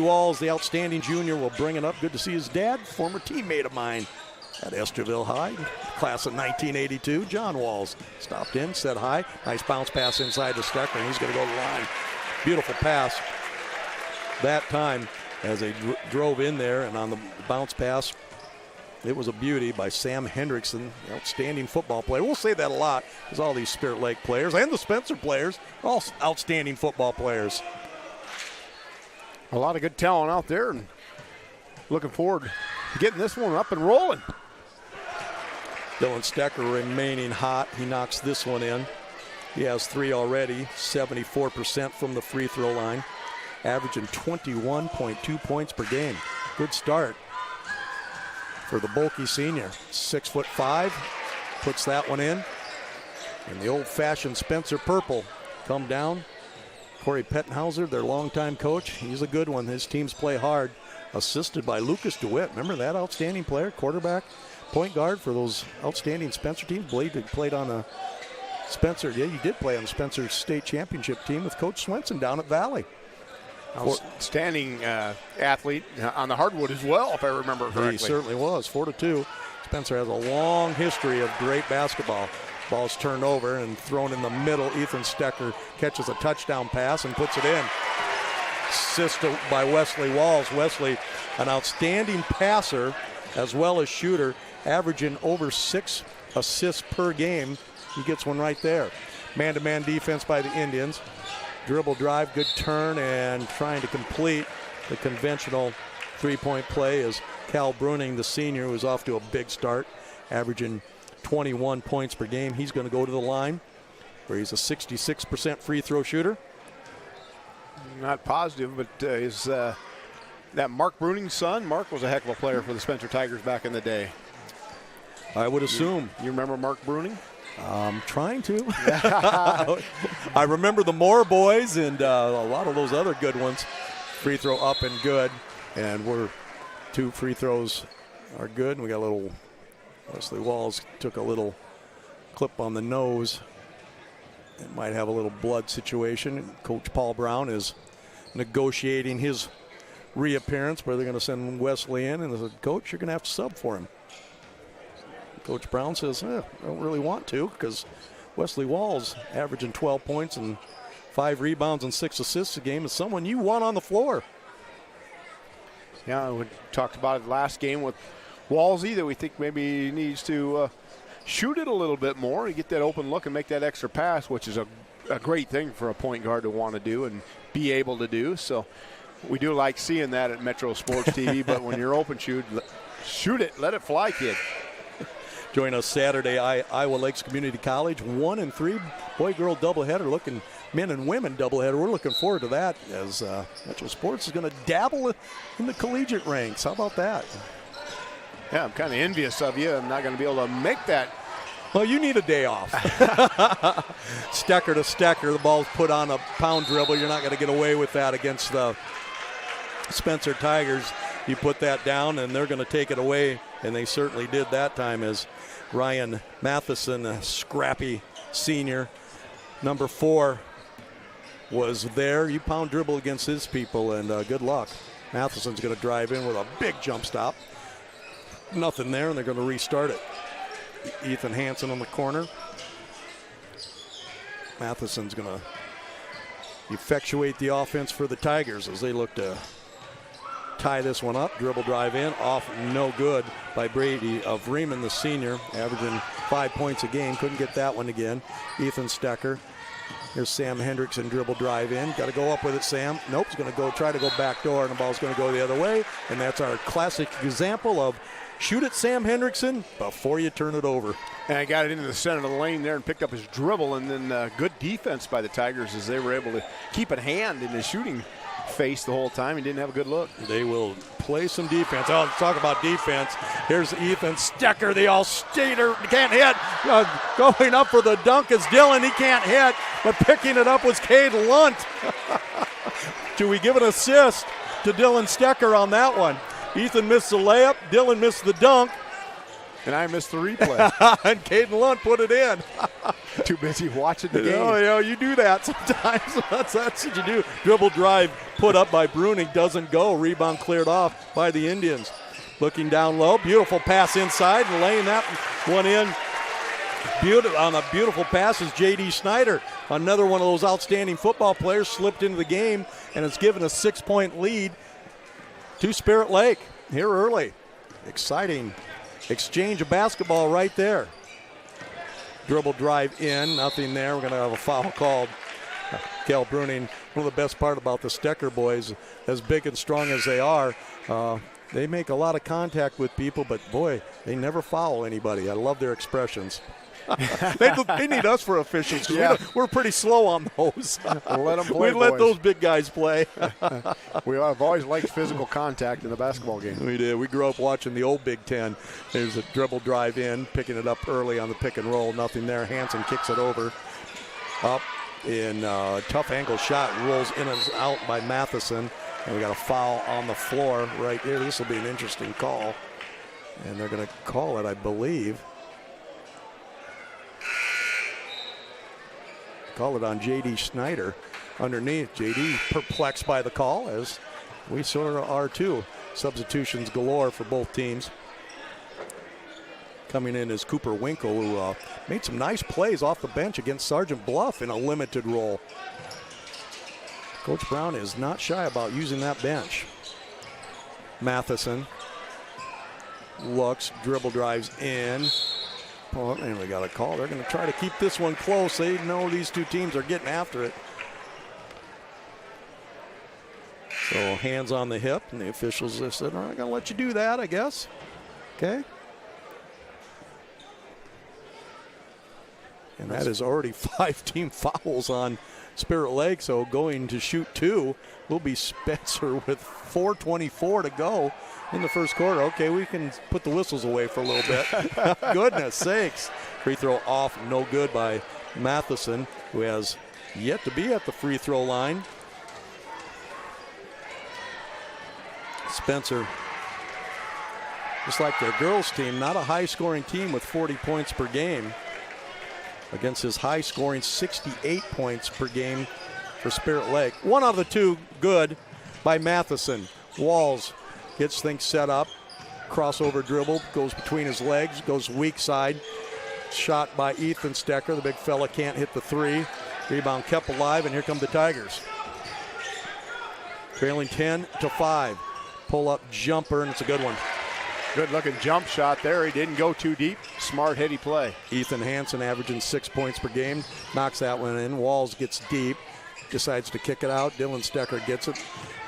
Walls, the outstanding junior, will bring it up. Good to see his dad, former teammate of mine at Esterville High, class of 1982. John Walls stopped in, said hi. Nice bounce pass inside to Stecker, and he's going to go to the line. Beautiful pass that time as they drove in there, and on the bounce pass, it was a beauty by Sam Hendrickson, outstanding football player. We'll say that a lot because all these Spirit Lake players and the Spencer players are all outstanding football players. A lot of good talent out there, and looking forward to getting this one up and rolling. Dylan Stecker remaining hot. He knocks this one in. He has 3 already, 74% from the free throw line, averaging 21.2 points per game. Good start for the bulky senior. 6'5", puts that one in. And the old-fashioned Spencer purple come down. Corey Pettenhauser, their longtime coach, he's a good one. His teams play hard, assisted by Lucas DeWitt. Remember that outstanding player, quarterback, point guard for those outstanding Spencer teams? Played on a Spencer, yeah, he did play on the Spencer State Championship team with Coach Swenson down at Valley. Outstanding athlete on the hardwood as well, if I remember correctly. He certainly was, 4-2. Spencer has a long history of great basketball. Ball's turned over and thrown in the middle. Ethan Stecker catches a touchdown pass and puts it in. Assist by Wesley Walls. Wesley, an outstanding passer as well as shooter, averaging over 6 assists per game. He gets one right there. Man-to-man defense by the Indians. Dribble drive, good turn, and trying to complete the conventional three-point play is Cal Bruning, the senior, who is off to a big start, averaging 21 points per game. He's going to go to the line where he's a 66% free throw shooter. Not positive, but is that Mark Bruning's son? Mark was a heck of a player for the Spencer Tigers back in the day. I would assume. You remember Mark Bruning? I'm trying to. I remember the Moore boys and a lot of those other good ones. Free throw up and good. And we're 2 free throws are good. And we got a little, Wesley Walls took a little clip on the nose. It might have a little blood situation. Coach Paul Brown is negotiating his reappearance, where they're going to send Wesley in. And they said, Coach, you're going to have to sub for him. Coach Brown says, I don't really want to, because Wesley Walls averaging 12 points and 5 rebounds and 6 assists a game is someone you want on the floor. Yeah, we talked about it last game with Walsey, that we think maybe he needs to shoot it a little bit more and get that open look and make that extra pass, which is a great thing for a point guard to want to do and be able to do. So we do like seeing that at Metro Sports TV, but when you're open, shoot it, let it fly, kid. Join us Saturday, Iowa Lakes Community College, 1 and 3 boy-girl doubleheader, men and women doubleheader. We're looking forward to that, as Metro Sports is going to dabble in the collegiate ranks. How about that? Yeah, I'm kind of envious of you. I'm not going to be able to make that. Well, you need a day off. Stecker to Stecker, the ball's put on a pound dribble. You're not going to get away with that against the Spencer Tigers. You put that down, and they're going to take it away, and they certainly did that time, as Ryan Matheson, a scrappy senior, number 4, was there. You pound dribble against his people, and good luck. Matheson's going to drive in with a big jump stop. Nothing there, and they're going to restart it. Ethan Hansen on the corner. Matheson's going to effectuate the offense for the Tigers as they look to tie this one up. Dribble drive in, off, no good by Brady of Riemann, the senior, averaging 5 points a game. Couldn't get that one again. Ethan Stecker. Here's Sam Hendrickson, dribble drive in. Got to go up with it, Sam. Nope, he's going to try to go back door, and the ball's going to go the other way. And that's our classic example of shoot it, Sam Hendrickson, before you turn it over. And I got it into the center of the lane there and picked up his dribble, and then good defense by the Tigers as they were able to keep a hand in his shooting face the whole time. He didn't have a good look. They will play some defense. Oh, let's talk about defense. Here's Ethan Stecker, the all-stater. Can't hit. Going up for the dunk is Dylan. He can't hit, but picking it up was Cade Lunt. Do we give an assist to Dylan Stecker on that one? Ethan missed the layup. Dylan missed the dunk. And I missed the replay. And Caden Lunt put it in. Too busy watching the game. Oh, yeah, you do that sometimes. That's what you do. Dribble drive put up by Bruning doesn't go. Rebound cleared off by the Indians. Looking down low. Beautiful pass inside and laying that one in. On a beautiful pass is J.D. Snyder. Another one of those outstanding football players slipped into the game, and it's given a 6-point lead to Spirit Lake here early. Exciting exchange of basketball right there. Dribble drive in, nothing there. We're going to have a foul called. Cal Bruning, one of the best part about the Stecker boys, as big and strong as they are, they make a lot of contact with people, but boy, they never foul anybody. I love their expressions. They need us for efficiency. Yeah. We're pretty slow on those. Let them play, we let those big guys play. We have always liked physical contact in the basketball game. We did. We grew up watching the old Big Ten. There's a dribble drive in, picking it up early on the pick and roll. Nothing there. Hansen kicks it over. Up in tough angle shot. Rolls in and out by Matheson. And we got a foul on the floor right here. This will be an interesting call. And they're going to call it, I believe. Call it on J.D. Snyder underneath. J.D. perplexed by the call, as we sort of are too. Substitutions galore for both teams. Coming in is Cooper Winkle, who made some nice plays off the bench against Sergeant Bluff in a limited role. Coach Brown is not shy about using that bench. Matheson looks, dribble drives in. Oh, and we got a call. They're going to try to keep this one close. They know these two teams are getting after it. So hands on the hip, and the officials have said, all right, going to let you do that, I guess. Okay. And that is already 5 team fouls on Spirit Lake, so going to shoot 2 will be Spencer with 4:24 to go in the first quarter. Okay, we can put the whistles away for a little bit. Goodness sakes. Free throw off, no good by Matheson, who has yet to be at the free throw line. Spencer, just like their girls team, not a high-scoring team with 40 points per game, against his high-scoring 68 points per game for Spirit Lake. One out of the 2 good by Matheson. Walls gets things set up. Crossover dribble, goes between his legs, goes weak side. Shot by Ethan Stecker. The big fella can't hit the 3. Rebound kept alive, and here come the Tigers. Trailing 10-5. Pull-up jumper, and it's a good one. Good-looking jump shot there. He didn't go too deep. Smart, heady play. Ethan Hansen averaging 6 points per game. Knocks that one in. Walls gets deep. Decides to kick it out. Dylan Stecker gets it.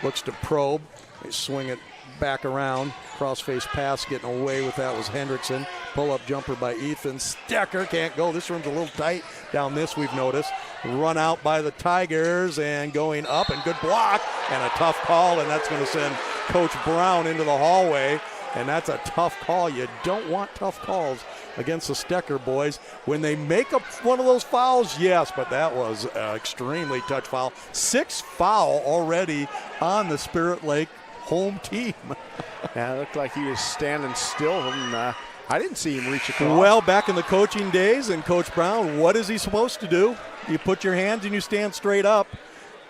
Looks to probe. They swing it back around. Cross-face pass getting away with that was Hendrickson. Pull-up jumper by Ethan. Stecker can't go. This room's a little tight down this, we've noticed. Run out by the Tigers and going up, and good block. And a tough call, and that's going to send Coach Brown into the hallway. And that's a tough call. You don't want tough calls against the Stecker boys. When they make up one of those fouls, yes, but that was an extremely touch foul. 6th foul already on the Spirit Lake home team. Yeah, it looked like he was standing still, and I didn't see him reach across. Well, back in the coaching days, and Coach Brown, what is he supposed to do? You put your hands and you stand straight up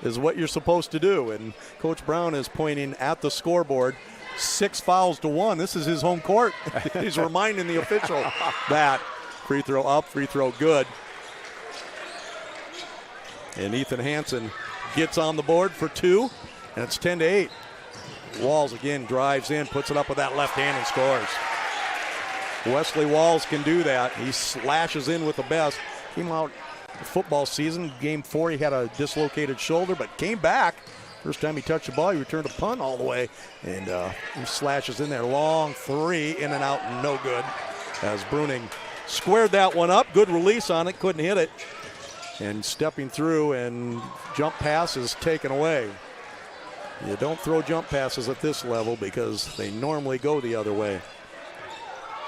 is what you're supposed to do. And Coach Brown is pointing at the scoreboard. 6 fouls to 1. This is his home court. He's reminding the official that. Free throw up, free throw good. And Ethan Hansen gets on the board for 2, and it's 10-8. Walls again drives in, puts it up with that left hand and scores. Wesley Walls can do that. He slashes in with the best. Came out the football season. Game 4, he had a dislocated shoulder, but came back. First time he touched the ball, he returned a punt all the way, and he slashes in there. Long 3, in and out, no good. As Bruning squared that one up. Good release on it, couldn't hit it. And stepping through, and jump pass is taken away. You don't throw jump passes at this level because they normally go the other way.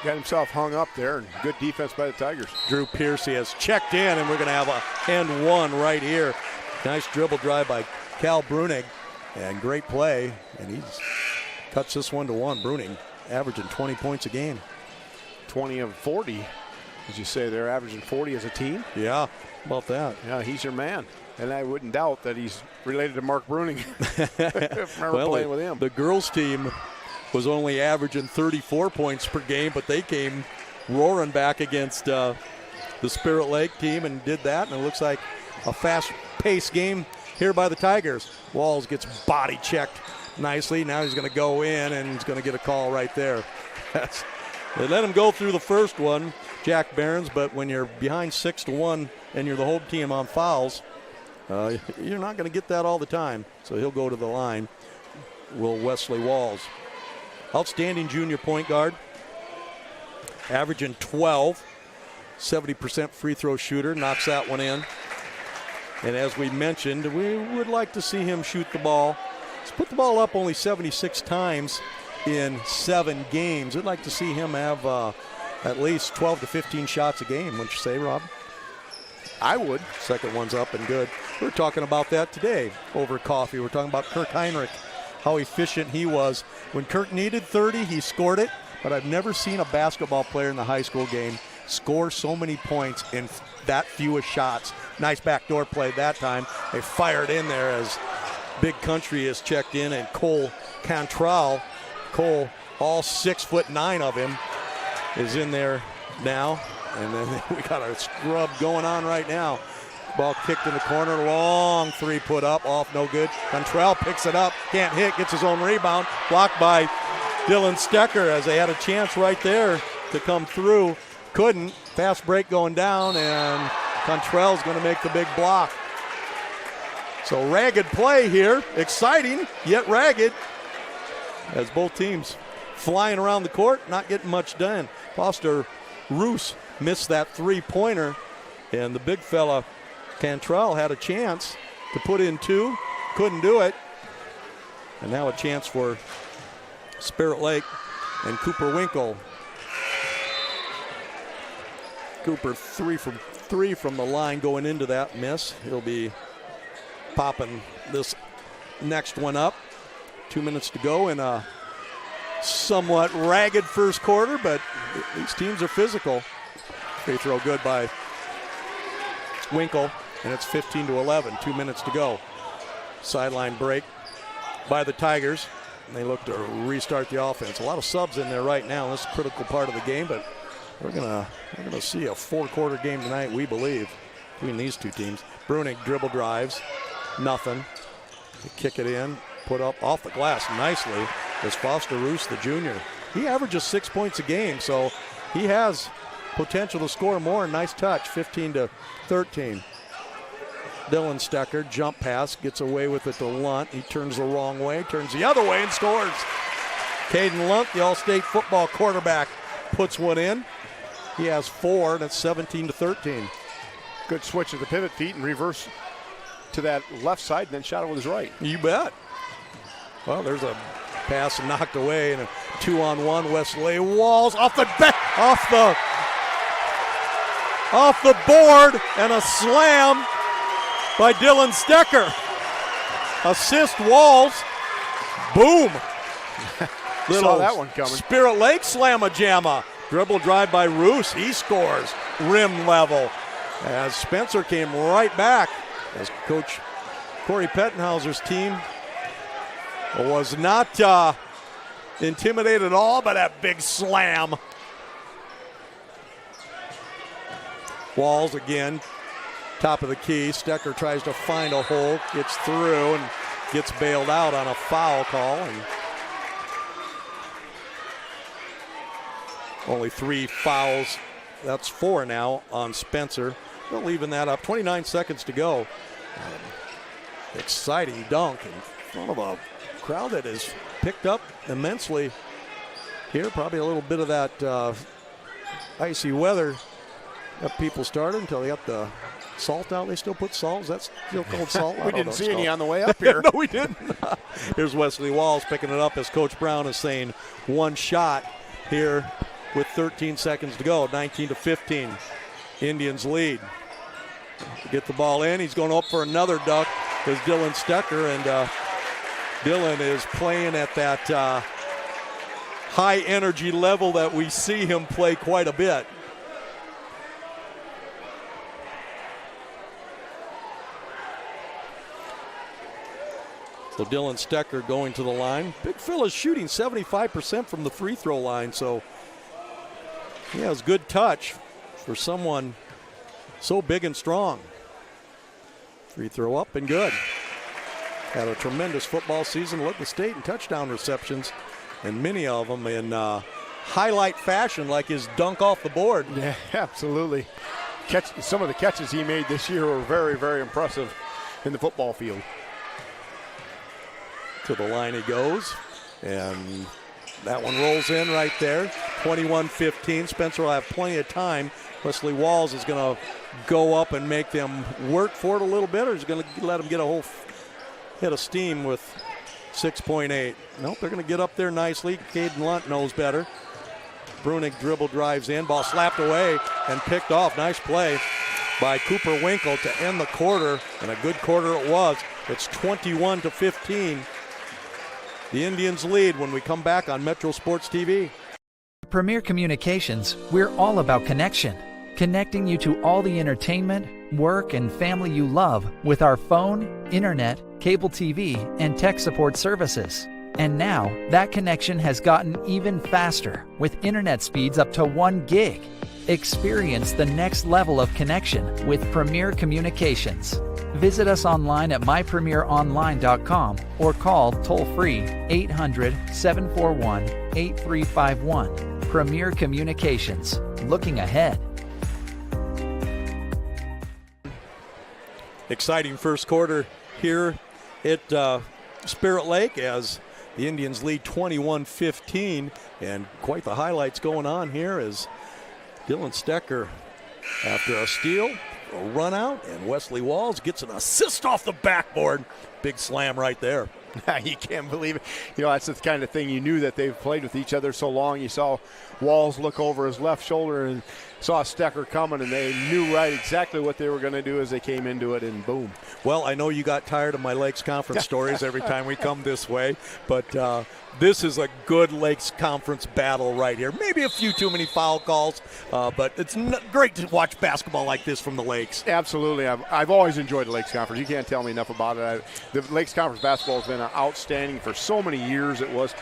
Got himself hung up there, and good defense by the Tigers. Drew Piercy has checked in, and we're going to have a and 1 right here. Nice dribble drive by Cal Bruning, and great play, and he cuts this one to 1. Bruning averaging 20 points a game. 20 of 40. As you say, they're averaging 40 as a team. Yeah, about that. Yeah, he's your man. And I wouldn't doubt that he's related to Mark Bruning. Remember playing with him. The girls' team was only averaging 34 points per game, but they came roaring back against the Spirit Lake team and did that. And it looks like a fast-paced game here by the Tigers. Walls gets body checked nicely. Now he's going to go in, and he's going to get a call right there. They let him go through the first one, Jack Barons, but when you're behind 6-1 and you're the whole team on fouls, you're not going to get that all the time. So he'll go to the line. Will Wesley Walls. Outstanding junior point guard. Averaging 12. 70% free throw shooter. Knocks that one in. And as we mentioned, we would like to see him shoot the ball. He's put the ball up only 76 times in 7 games. I'd like to see him have at least 12 to 15 shots a game. Wouldn't you say, Rob? I would. Second one's up and good. We were talking about that today over coffee. We're talking about Kirk Heinrich, how efficient he was. When Kirk needed 30, he scored it. But I've never seen a basketball player in the high school game score so many points in that fewest shots. Nice backdoor play that time. They fired in there as Big Country is checked in, and Cole Cantrell, Cole, all 6'9" of him, is in there now. And then we got a scrub going on right now. Ball kicked in the corner, long three put up, off, no good. Cantrell picks it up, can't hit, gets his own rebound, blocked by Dylan Stecker as they had a chance right there to come through. Couldn't. Fast break going down, and Cantrell's going to make the big block. So ragged play here, exciting, yet ragged, as both teams flying around the court, not getting much done. Foster Roos missed that three-pointer, and the big fella Cantrell had a chance to put in 2, couldn't do it. And now a chance for Spirit Lake and Cooper Winkle. Cooper 3 from the line going into that miss. He'll be popping this next one up. 2 minutes to go in a somewhat ragged first quarter, but these teams are physical. Free throw good by Winkle, and it's 15-11, 2 minutes to go. Sideline break by the Tigers. And they look to restart the offense. A lot of subs in there right now. This is a critical part of the game, but we're gonna see a 4-quarter game tonight, we believe, between these two teams. Bruning dribble drives, nothing. They kick it in, put up off the glass nicely. Is Foster Roos, the junior. He averages 6 points a game, so he has potential to score more. Nice touch, 15-13. Dylan Stecker, jump pass, gets away with it to Lunt. He turns the wrong way, turns the other way and scores. Caden Lunt, the All-State football quarterback, puts one in. He has 4, and it's 17-13. Good switch of the pivot feet and reverse to that left side, and then shot it with his right. You bet. Well, there's a pass knocked away, and a 2-on-1. Wesley Walls off the board, and a slam by Dylan Stecker. Assist Walls. Boom. Saw that one coming. Spirit Lake slamma-jamma. Dribble drive by Roos. He scores. Rim level. As Spencer came right back. As Coach Corey Pettenhauser's team was not intimidated at all by that big slam. Walls again. Top of the key. Stecker tries to find a hole. Gets through and gets bailed out on a foul call. And only 3 fouls. That's 4 now on Spencer. They're leaving that up. 29 seconds to go. Exciting dunk in front of a crowd that has picked up immensely here. Probably a little bit of that icy weather got people started until they got the salt out. They still put salt. Is that still called salt? We didn't see any on the way up here. No, we didn't. Here's Wesley Walls picking it up as Coach Brown is saying one shot here with 13 seconds to go. 19-15. Indians lead. Get the ball in. He's going up for another duck. Is Dylan Stecker, and Dylan is playing at that high energy level that we see him play quite a bit. So Dylan Stecker going to the line. Big Phil is shooting 75% from the free throw line, so he has good touch for someone so big and strong. Free throw up and good. Had a tremendous football season, led the state in touchdown receptions, and many of them in highlight fashion, like his dunk off the board. Yeah, absolutely. Some of the catches he made this year were very, very impressive in the football field. To the line he goes, and that one rolls in right there. 21-15. Spencer will have plenty of time. Wesley Walls is going to go up and make them work for it a little bit, or is going to let them get a whole hit of steam with 6.8. Nope, they're going to get up there nicely. Caden Lunt knows better. Brunig dribble drives in, ball slapped away and picked off. Nice play by Cooper Winkle to end the quarter, and a good quarter it was. It's 21-15. The Indians lead when we come back on Metro Sports TV. Premier Communications, we're all about connection. Connecting you to all the entertainment, work, and family you love with our phone, internet, cable TV, and tech support services. And now, that connection has gotten even faster with internet speeds up to 1 gig. Experience the next level of connection with Premier Communications. Visit us online at mypremieronline.com or call toll-free 800-741-8351. Premier Communications, looking ahead. Exciting first quarter here at Spirit Lake as the Indians lead 21-15, and quite the highlights going on here as Dylan Stecker, after a steal, a run out, and Wesley Walls gets an assist off the backboard. Big slam right there. You can't believe it. You know, that's the kind of thing, you knew that they've played with each other so long. You saw Walls look over his left shoulder and saw Stecker coming, and they knew right exactly what they were going to do as they came into it, and boom. Well, I know you got tired of my Lakes Conference stories every time we come this way, but this is a good Lakes Conference battle right here. Maybe a few too many foul calls, but it's great to watch basketball like this from the Lakes. Absolutely. I've always enjoyed the Lakes Conference. You can't tell me enough about it. The Lakes Conference basketball has been outstanding for so many years. It was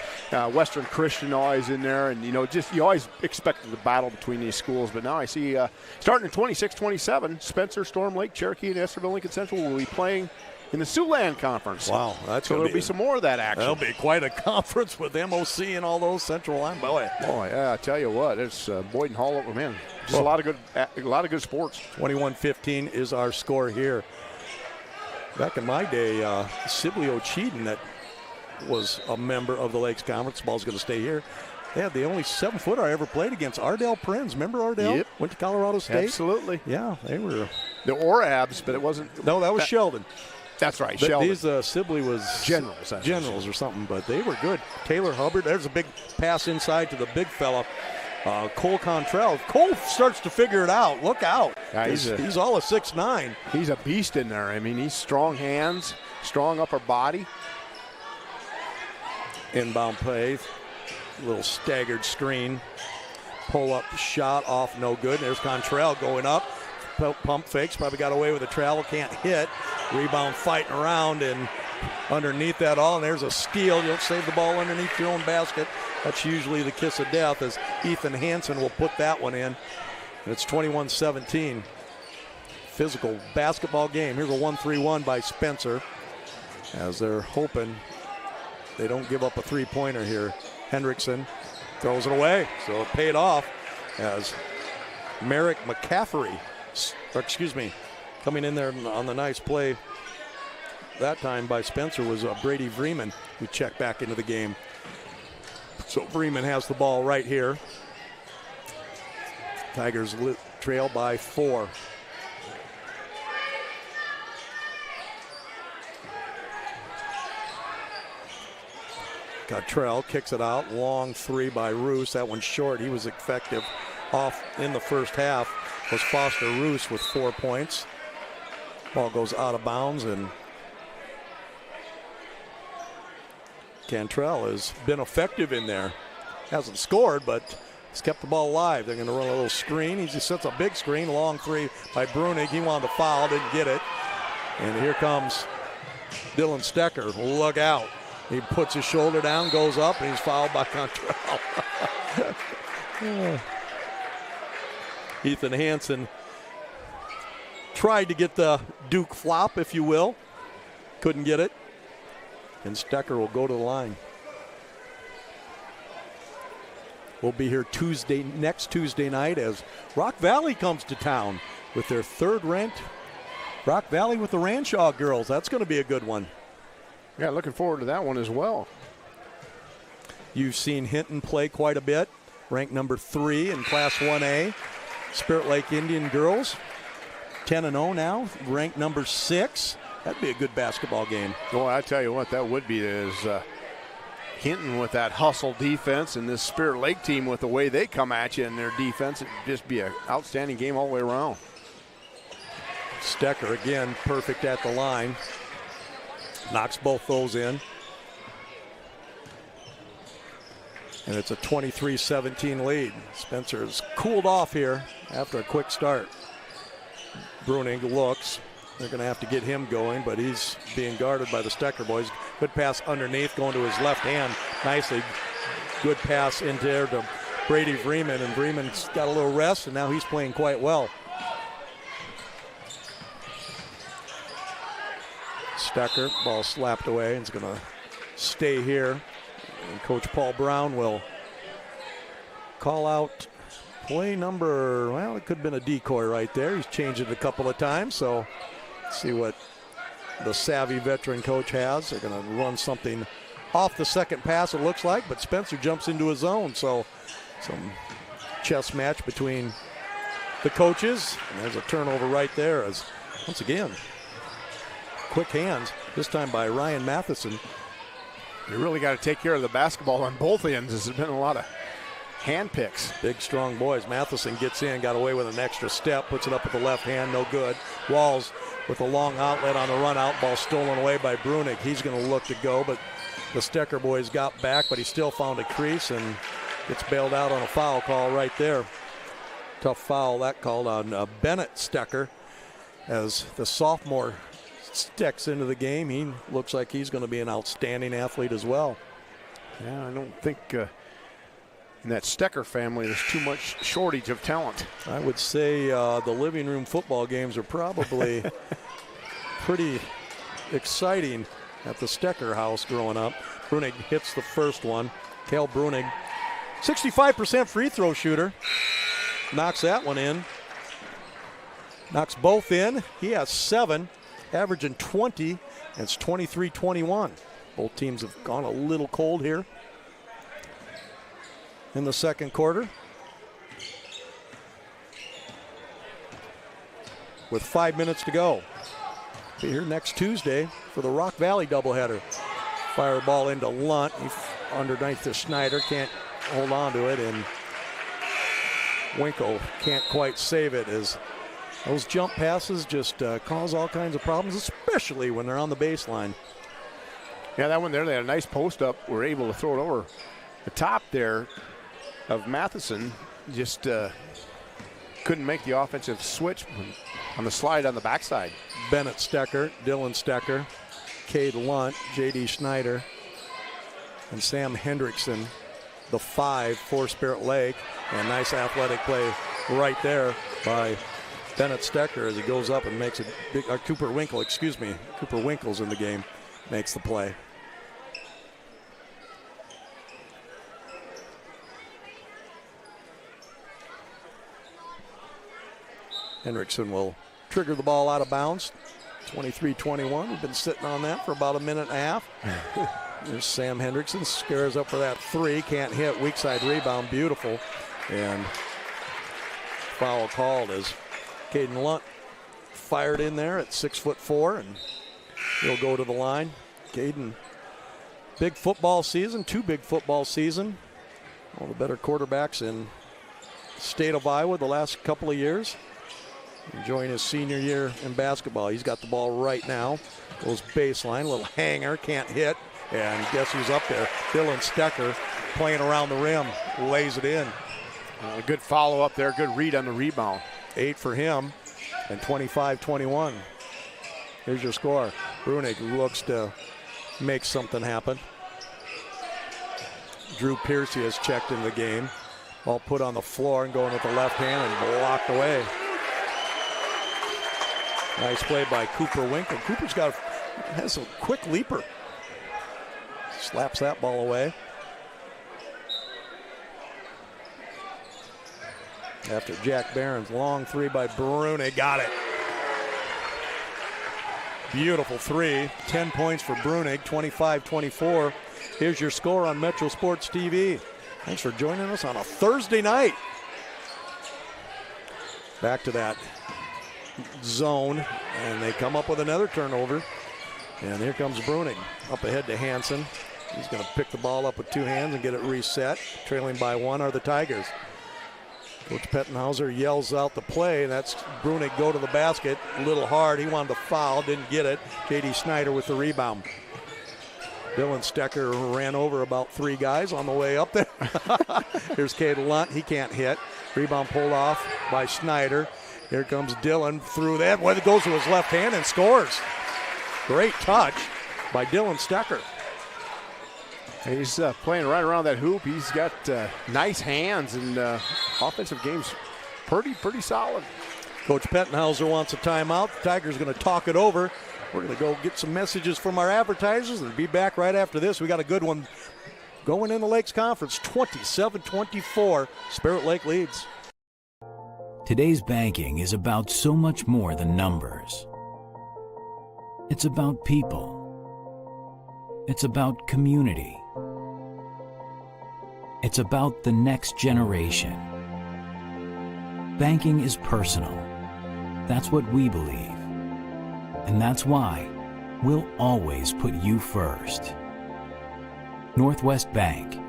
Western Christian always in there, and, you know, just you always expected the battle between these schools, but now I see starting in 26-27, Spencer, Storm Lake, Cherokee, and Estherville Lincoln Central will be playing in the Siouxland Conference. Wow, that's so there'll be some more of that action. That'll be quite a conference with MOC and all those Central line. Boy, yeah, I tell you what, it's Boyden Hall. Man, just a lot of good sports. 21-15 is our score here. Back in my day, Sibley O'Cheaton, that was a member of the Lakes Conference. Ball's going to stay here. They had the only 7-footer I ever played against, Ardell Prinz. Remember Ardell? Yep. Went to Colorado State. Absolutely. Yeah, they were. The Orabs, but it wasn't. No, that was Sheldon. That's right, but Sheldon. These Sibley was generals or something, but they were good. Taylor Hubbard, there's a big pass inside to the big fella, Cole Contrell. Cole starts to figure it out. Look out. Yeah, he's all a 6'9". He's a beast in there. I mean, he's strong hands, strong upper body. Inbound play. Little staggered screen. Pull-up shot off, no good. There's Contrell going up. Pump fakes, probably got away with a travel, can't hit. Rebound fighting around and underneath that all, and there's a steal. You don't save the ball underneath your own basket. That's usually the kiss of death, as Ethan Hansen will put that one in. And it's 21-17. Physical basketball game. Here's a 1-3-1 by Spencer, as they're hoping they don't give up a three-pointer here. Hendrickson throws it away, so it paid off as Merrick McCaffrey, coming in there on the nice play that time by Spencer was Brady Vreeman, who checked back into the game. So Vreeman has the ball right here. Tigers trail by 4. Cottrell kicks it out. Long three by Roos. That one's short. He was effective off in the first half. Was Foster Roos with 4 points. Ball goes out of bounds, and Cantrell has been effective in there. hasn't scored, but he's kept the ball alive. They're going to run a little screen. He just sets a big screen, long three by Brunig. He wanted to foul, didn't get it. And here comes Dylan Stecker. Look out. He puts his shoulder down, goes up, and he's fouled by Contrell. Ethan Hansen tried to get the Duke flop, if you will. Couldn't get it. And Stecker will go to the line. We'll be here next Tuesday night as Rock Valley comes to town with their third-ranked Rock Valley with the Ranshaw girls. That's going to be a good one. Yeah, looking forward to that one as well. You've seen Hinton play quite a bit, ranked number 3 in Class 1A. Spirit Lake Indian girls, 10-0 now, ranked number 6. That'd be a good basketball game. Well, I tell you what, that would be is Hinton with that hustle defense and this Spirit Lake team with the way they come at you in their defense. It'd just be an outstanding game all the way around. Stecker again, perfect at the line. Knocks both those in. And it's a 23-17 lead. Spencer's cooled off here after a quick start. Bruning looks. They're going to have to get him going, but he's being guarded by the Stecker boys. Good pass underneath, going to his left hand. Nicely good pass into there to Brady Vreeman, and Vreeman's got a little rest, and now he's playing quite well. Stecker, ball slapped away, and it's going to stay here. And Coach Paul Brown will call out play number, well, it could have been a decoy right there. He's changed it a couple of times, so let's see what the savvy veteran coach has. They're going to run something off the second pass, it looks like, but Spencer jumps into his zone, so some chess match between the coaches. And there's a turnover right there as, once again, quick hands, this time by Ryan Matheson. You really got to take care of the basketball on both ends. There's been a lot of hand picks. Big, strong boys. Matheson gets in, got away with an extra step, puts it up with the left hand, no good. Walls with a long outlet on the run out, ball stolen away by Brunig. He's going to look to go, but the Stecker boys got back, but he still found a crease and gets bailed out on a foul call right there. Tough foul that called on Bennett Stecker as the sophomore steps into the game. He looks like he's going to be an outstanding athlete as well. Yeah, I don't think in that Stecker family there's too much shortage of talent. I would say the living room football games are probably pretty exciting at the Stecker house growing up. Brunig hits the first one. Cal Brunig, 65% free throw shooter, knocks that one in. Knocks both in. He has 7. Averaging 20, and it's 23-21. Both teams have gone a little cold here in the second quarter. With 5 minutes to go. Be here next Tuesday for the Rock Valley doubleheader. Fire ball into Lunt. Underneath to Schneider, can't hold on to it, and Winkle can't quite save it as those jump passes just cause all kinds of problems, especially when they're on the baseline. Yeah, that one there, they had a nice post up. Were able to throw it over the top there of Matheson. Just couldn't make the offensive switch on the slide on the backside. Bennett Stecker, Dylan Stecker, Cade Lunt, J.D. Schneider, and Sam Hendrickson, the 5 for Spirit Lake. And nice athletic play right there by Bennett Stecker as he goes up and makes a big, Cooper Winkle's in the game, makes the play. Hendrickson will trigger the ball out of bounds. 23-21. We've been sitting on that for about a minute and a half. There's Sam Hendrickson, scares up for that 3, can't hit, weak side rebound, beautiful. And foul called as Caden Lunt fired in there at 6'4", and he'll go to the line. Caden, big football season, 2 big football season. One of the better quarterbacks in the state of Iowa the last couple of years. Enjoying his senior year in basketball. He's got the ball right now. Goes baseline, a little hanger, can't hit. And guess who's up there? Dylan Stecker playing around the rim, lays it in. A good follow up there, good read on the rebound. 8 for him, and 25-21. Here's your score. Brunig looks to make something happen. Drew Piercy has checked in the game. Ball put on the floor and going with the left hand and blocked away. Nice play by Cooper Winkle. Cooper's has a quick leaper. Slaps that ball away. After Jack Barron's long three by Brunig, got it. Beautiful three, 10 points for Brunig, 25-24. Here's your score on Metro Sports TV. Thanks for joining us on a Thursday night. Back to that zone, and they come up with another turnover. And here comes Brunig, up ahead to Hansen. He's going to pick the ball up with two hands and get it reset. Trailing by one are the Tigers. Coach Pettenhauser yells out the play, and that's Brunig go to the basket. A little hard. He wanted to foul, didn't get it. J.D. Snyder with the rebound. Dylan Stecker ran over about three guys on the way up there. Here's Cade Lunt. He can't hit. Rebound pulled off by Snyder. Here comes Dylan through that. Well, it goes to his left hand and scores. Great touch by Dylan Stecker. He's playing right around that hoop. He's got nice hands, and offensive game's pretty solid. Coach Pettenhauser wants a timeout. The Tigers going to talk it over. We're going to go get some messages from our advertisers and be back right after this. We got a good one going in the Lakes Conference. 27-24. Spirit Lake leads. Today's banking is about so much more than numbers. It's about people. It's about community. It's about the next generation. Banking is personal. That's what we believe. And that's why we'll always put you first. Northwest Bank.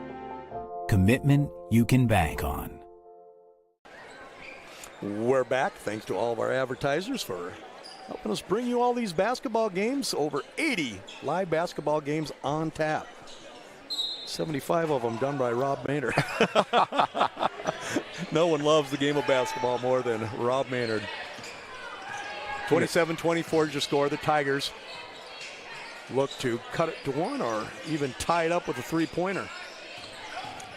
Commitment you can bank on. We're back. Thanks to all of our advertisers for helping us bring you all these basketball games. Over 80 live basketball games on tap. 75 of them done by Rob Maynard. No one loves the game of basketball more than Rob Maynard. 27-24 is your score. The Tigers look to cut it to one or even tie it up with a three-pointer.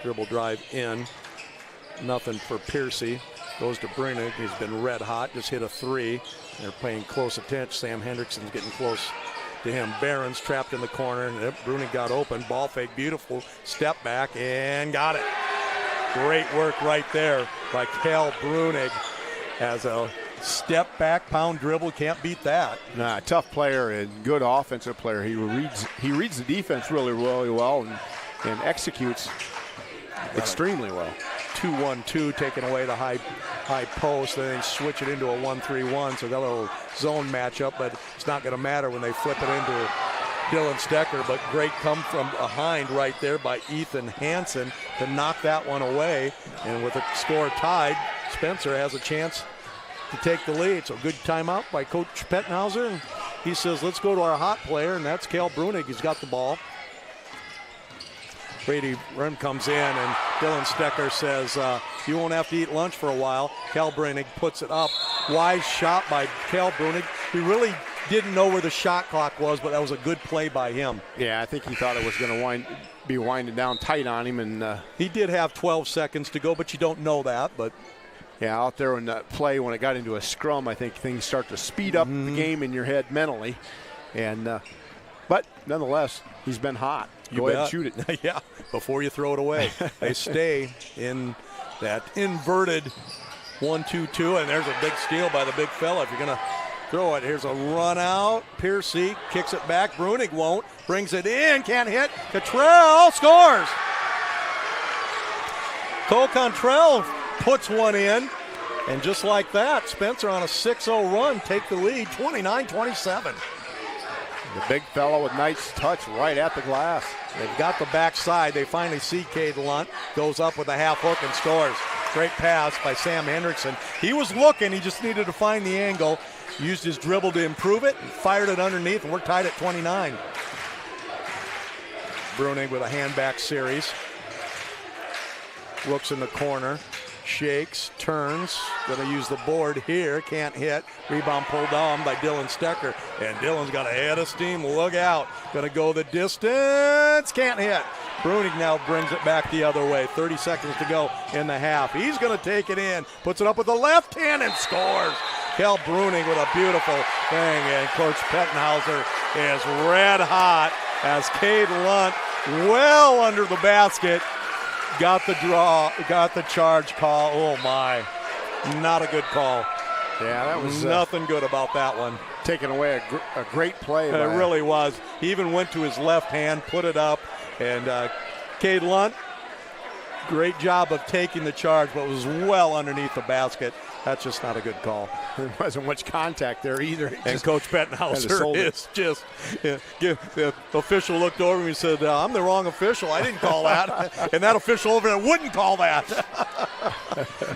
Dribble drive in. Nothing for Piercy. Goes to Brunig. He's been red hot. Just hit a three. They're paying close attention. Sam Hendrickson's getting close to him. Barron's trapped in the corner. Brunig got open. Ball fake. Beautiful. Step back and got it. Great work right there by Cal Brunig. As a step back pound dribble. Can't beat that. Nah, tough player and good offensive player. He reads the defense really well and executes extremely well. 2-1-2, taking away the high post, and then switch it into a 1-3-1. So got a little zone matchup, but it's not going to matter when they flip it into Dylan Stecker. But great come from behind right there by Ethan Hansen to knock that one away. And with the score tied, Spencer has a chance to take the lead. So good timeout by Coach Pettenhauser. And he says, let's go to our hot player, and that's Cal Brunig. He's got the ball. Brady Rim comes in, and Dylan Stecker says, you won't have to eat lunch for a while. Cal Brunig puts it up. Wise shot by Cal Brunig. He really didn't know where the shot clock was, but that was a good play by him. Yeah, I think he thought it was going to be winding down tight on him. And he did have 12 seconds to go, but you don't know that. But yeah, out there in that play, when it got into a scrum, I think things start to speed up the game in your head mentally. And but nonetheless, he's been hot. Go ahead and shoot it. Yeah, before you throw it away. They stay in that inverted 1-2-2, and there's a big steal by the big fella. If you're going to throw it, here's a run out. Piercy kicks it back. Brunig won't. Brings it in. Can't hit. Cottrell scores. Cole Cantrell puts one in. And just like that, Spencer on a 6-0 run take the lead, 29-27. The big fellow with nice touch right at the glass. They've got the backside. They finally see Cade Lunt. Goes up with a half hook and scores. Great pass by Sam Hendrickson. He was looking. He just needed to find the angle. Used his dribble to improve it and fired it underneath, and we're tied at 29. Bruning with a hand-back series. Looks in the corner, shakes, turns, gonna use the board here, can't hit. Rebound pulled down by Dylan Stecker, and Dylan's got a head of steam, look out. Gonna go the distance, can't hit. Bruning now brings it back the other way. 30 seconds to go in the half. He's gonna take it in, puts it up with the left hand and scores. Kel Bruning with a beautiful thing, and Coach Pettenhauser is red hot as Cade Lunt, well under the basket, got the draw, got the charge call. Oh my, not a good call. Yeah, that was nothing good about that one. Taking away a great play. It really was. He even went to his left hand, put it up, and Cade Lunt, great job of taking the charge, but was well underneath the basket. That's just not a good call. There wasn't much contact there either. And Coach Pettenhauser is just, the official looked over and he said, I'm the wrong official. I didn't call that. And that official over there wouldn't call that.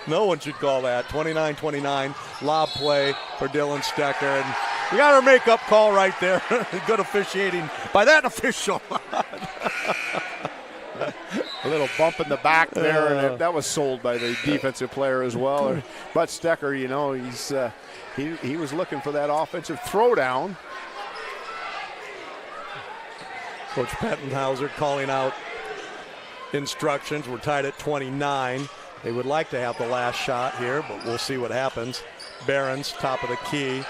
No one should call that. 29-29, lob play for Dylan Stecker. And we got our makeup call right there. Good officiating by that official. A little bump in the back there, and that was sold by the defensive player as well. But Stecker, you know, he was looking for that offensive throwdown. Coach Pettenhauser calling out instructions. We're tied at 29. They would like to have the last shot here, but we'll see what happens. Barons, top of the key.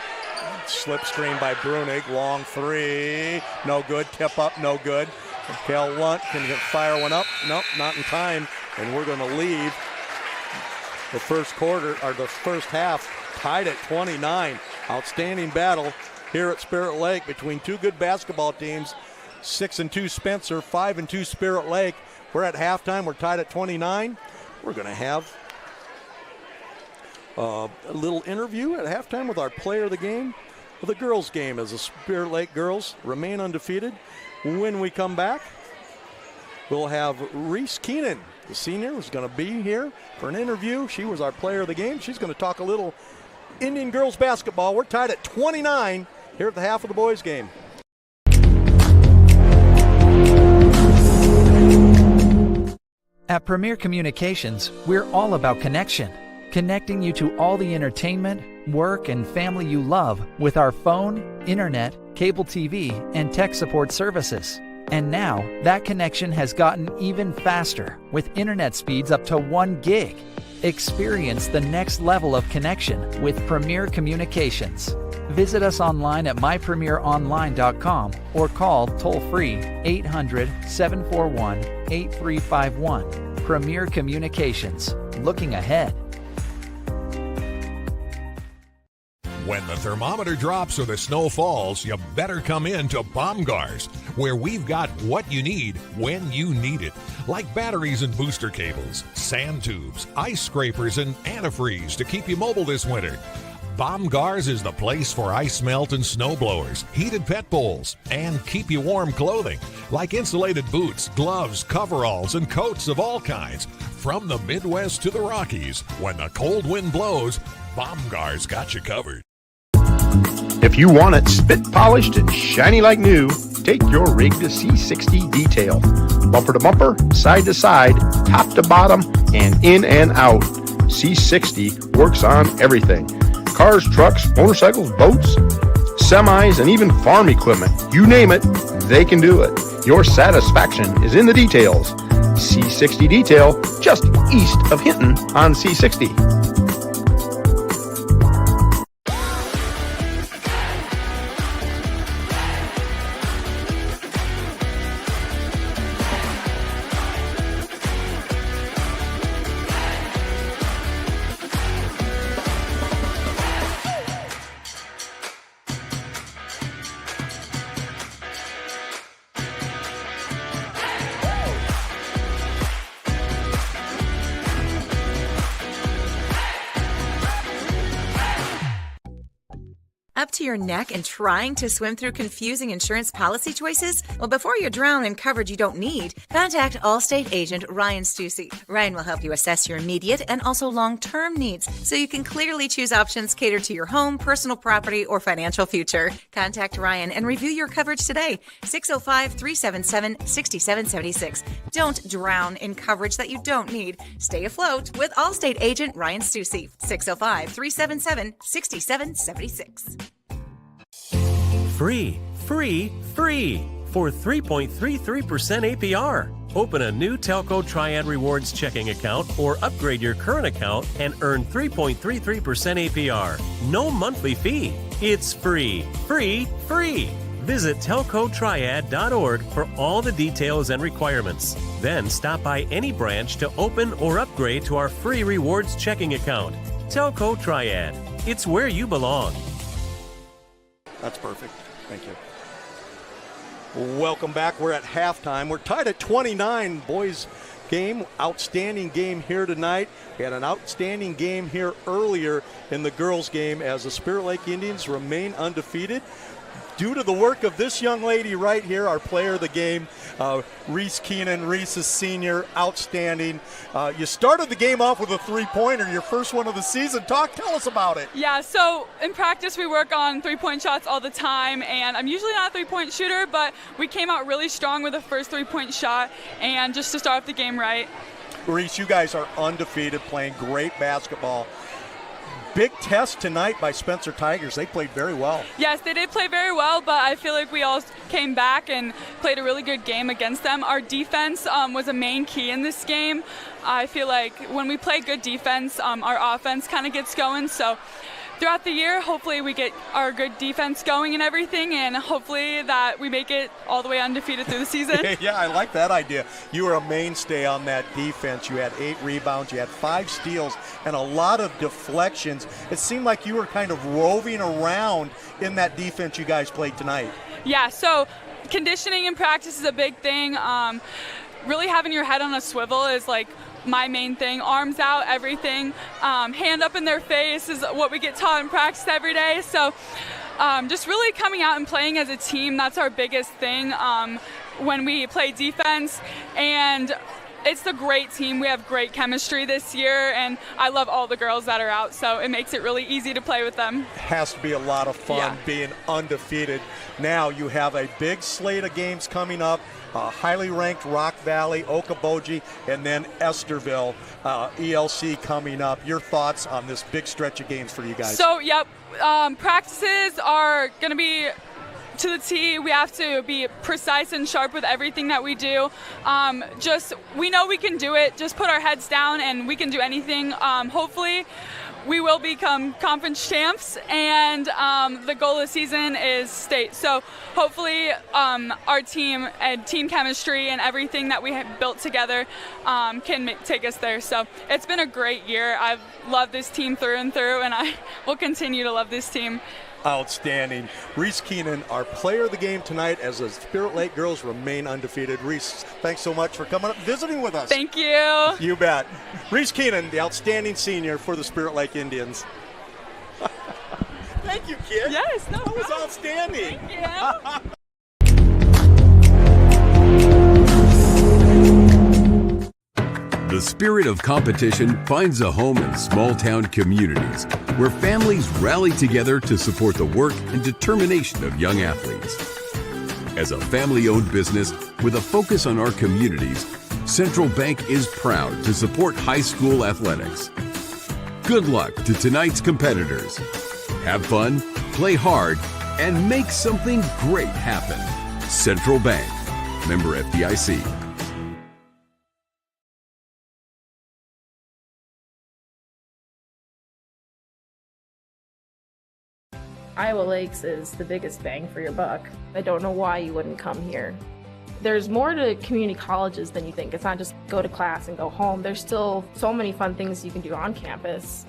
Slip screen by Brunig, long three. No good, tip up, no good. Kel Lunt can fire one up. Nope, not in time. And we're going to leave the first quarter, or the first half, tied at 29. Outstanding battle here at Spirit Lake between two good basketball teams. 6-2 Spencer, 5-2 Spirit Lake. We're at halftime. We're tied at 29. We're going to have a little interview at halftime with our player of the game. The girls' game as the Spirit Lake girls remain undefeated. When we come back, we'll have Reese Keenan, the senior, who's going to be here for an interview. She was our player of the game. She's going to talk a little Indian girls basketball. We're tied at 29 here at the half of the boys' game. At Premier Communications, we're all about connection. Connecting you to all the entertainment, work, and family you love with our phone, internet, cable TV, and tech support services. And now, that connection has gotten even faster with internet speeds up to 1 gig. Experience the next level of connection with Premier Communications. Visit us online at mypremieronline.com or call toll-free 800-741-8351. Premier Communications. Looking ahead. When the thermometer drops or the snow falls, you better come in to Baumgars, where we've got what you need when you need it. Like batteries and booster cables, sand tubes, ice scrapers, and antifreeze to keep you mobile this winter. Baumgars is the place for ice melt and snow blowers, heated pet bowls, and keep you warm clothing, like insulated boots, gloves, coveralls, and coats of all kinds. From the Midwest to the Rockies, when the cold wind blows, Baumgars got you covered. If you want it spit polished and shiny like new, take your rig to C60 Detail. Bumper to bumper, side to side, top to bottom, and in and out. C60 works on everything. Cars, trucks, motorcycles, boats, semis, and even farm equipment. You name it, they can do it. Your satisfaction is in the details. C60 Detail, just east of Hinton on C60. Up to your neck and trying to swim through confusing insurance policy choices? Well, before you drown in coverage you don't need, contact Allstate agent Ryan Stussy. Ryan will help you assess your immediate and also long-term needs so you can clearly choose options catered to your home, personal property, or financial future. Contact Ryan and review your coverage today. 605-377-6776. Don't drown in coverage that you don't need. Stay afloat with Allstate agent Ryan Stussy. 605-377-6776. Free, free, free for 3.33% APR. Open a new Telco Triad Rewards checking account or upgrade your current account and earn 3.33% APR. No monthly fee. It's free, free, free. Visit telcotriad.org for all the details and requirements. Then stop by any branch to open or upgrade to our free rewards checking account. Telco Triad. It's where you belong. That's perfect. Thank you. Welcome back. We're at halftime. We're tied at 29. Boys game, outstanding game here tonight. We had an outstanding game here earlier in the girls game as the Spirit Lake Indians remain undefeated. Due to the work of this young lady right here, our player of the game, Reese Keenan. Reese is senior, outstanding. You started the game off with a three-pointer, your first one of the season. Tell us about it. Yeah, so in practice we work on three-point shots all the time, and I'm usually not a three-point shooter, but we came out really strong with the first three-point shot, and just to start off the game right. Reese, you guys are undefeated, playing great basketball. Big test tonight by Spencer Tigers. They played very well. Yes, they did play very well, but I feel like we all came back and played a really good game against them. Our defense was a main key in this game. I feel like when we play good defense, our offense kind of gets going. So throughout the year, hopefully we get our good defense going and everything, and hopefully that we make it all the way undefeated through the season. Yeah, I like that idea. You were a mainstay on that defense. You had 8 rebounds, you had 5 steals, and a lot of deflections. It seemed like you were kind of roving around in that defense you guys played tonight. Yeah, so conditioning in practice is a big thing. Really having your head on a swivel is like my main thing. Arms out, everything. Hand up in their face is what we get taught in practice every day. So just really coming out and playing as a team, that's our biggest thing when we play defense. And it's a great team. We have great chemistry this year, and I love all the girls that are out, so it makes it really easy to play with them. Has to be a lot of fun being undefeated. Now you have a big slate of games coming up. Highly ranked Rock Valley, Okoboji, and then Esterville, ELC coming up. Your thoughts on this big stretch of games for you guys? So, practices are going to be to the T. We have to be precise and sharp with everything that we do. We know we can do it. Just put our heads down and we can do anything. Hopefully we will become conference champs, and the goal of the season is state. So hopefully our team and team chemistry and everything that we have built together can take us there. So it's been a great year. I've loved this team through and through, and I will continue to love this team. Outstanding. Reese Keenan, our player of the game tonight as the Spirit Lake girls remain undefeated. Reese, thanks so much for coming up and visiting with us. Thank you. You bet. Reese Keenan, the outstanding senior for the Spirit Lake Indians. Thank you, kid. Yes, no That was problem. outstanding. Thank you. The spirit of competition finds a home in small-town communities where families rally together to support the work and determination of young athletes. As a family-owned business with a focus on our communities, Central Bank is proud to support high school athletics. Good luck to tonight's competitors. Have fun, play hard, and make something great happen. Central Bank, member FDIC. Iowa Lakes is the biggest bang for your buck. I don't know why you wouldn't come here. There's more to community colleges than you think. It's not just go to class and go home. There's still so many fun things you can do on campus.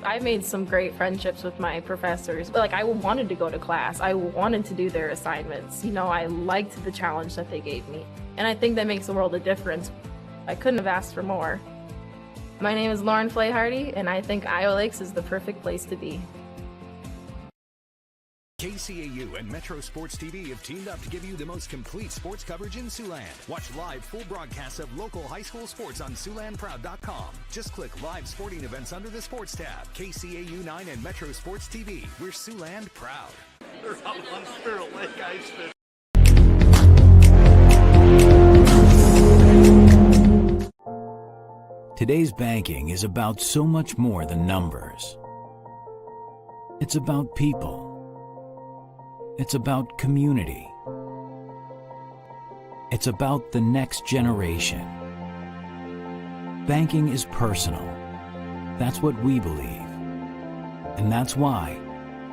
I've made some great friendships with my professors. Like, I wanted to go to class. I wanted to do their assignments. You know, I liked the challenge that they gave me. And I think that makes a world of difference. I couldn't have asked for more. My name is Lauren Flayhardy, and I think Iowa Lakes is the perfect place to be. KCAU and Metro Sports TV have teamed up to give you the most complete sports coverage in Siouxland. Watch live full broadcasts of local high school sports on SiouxlandProud.com. Just click Live Sporting Events under the Sports tab. KCAU 9 and Metro Sports TV. We're Siouxland proud. They're out on Spirit Lake Ice Fish. Today's banking is about so much more than numbers. It's about people. It's about community. It's about the next generation. Banking is personal. That's what we believe. And that's why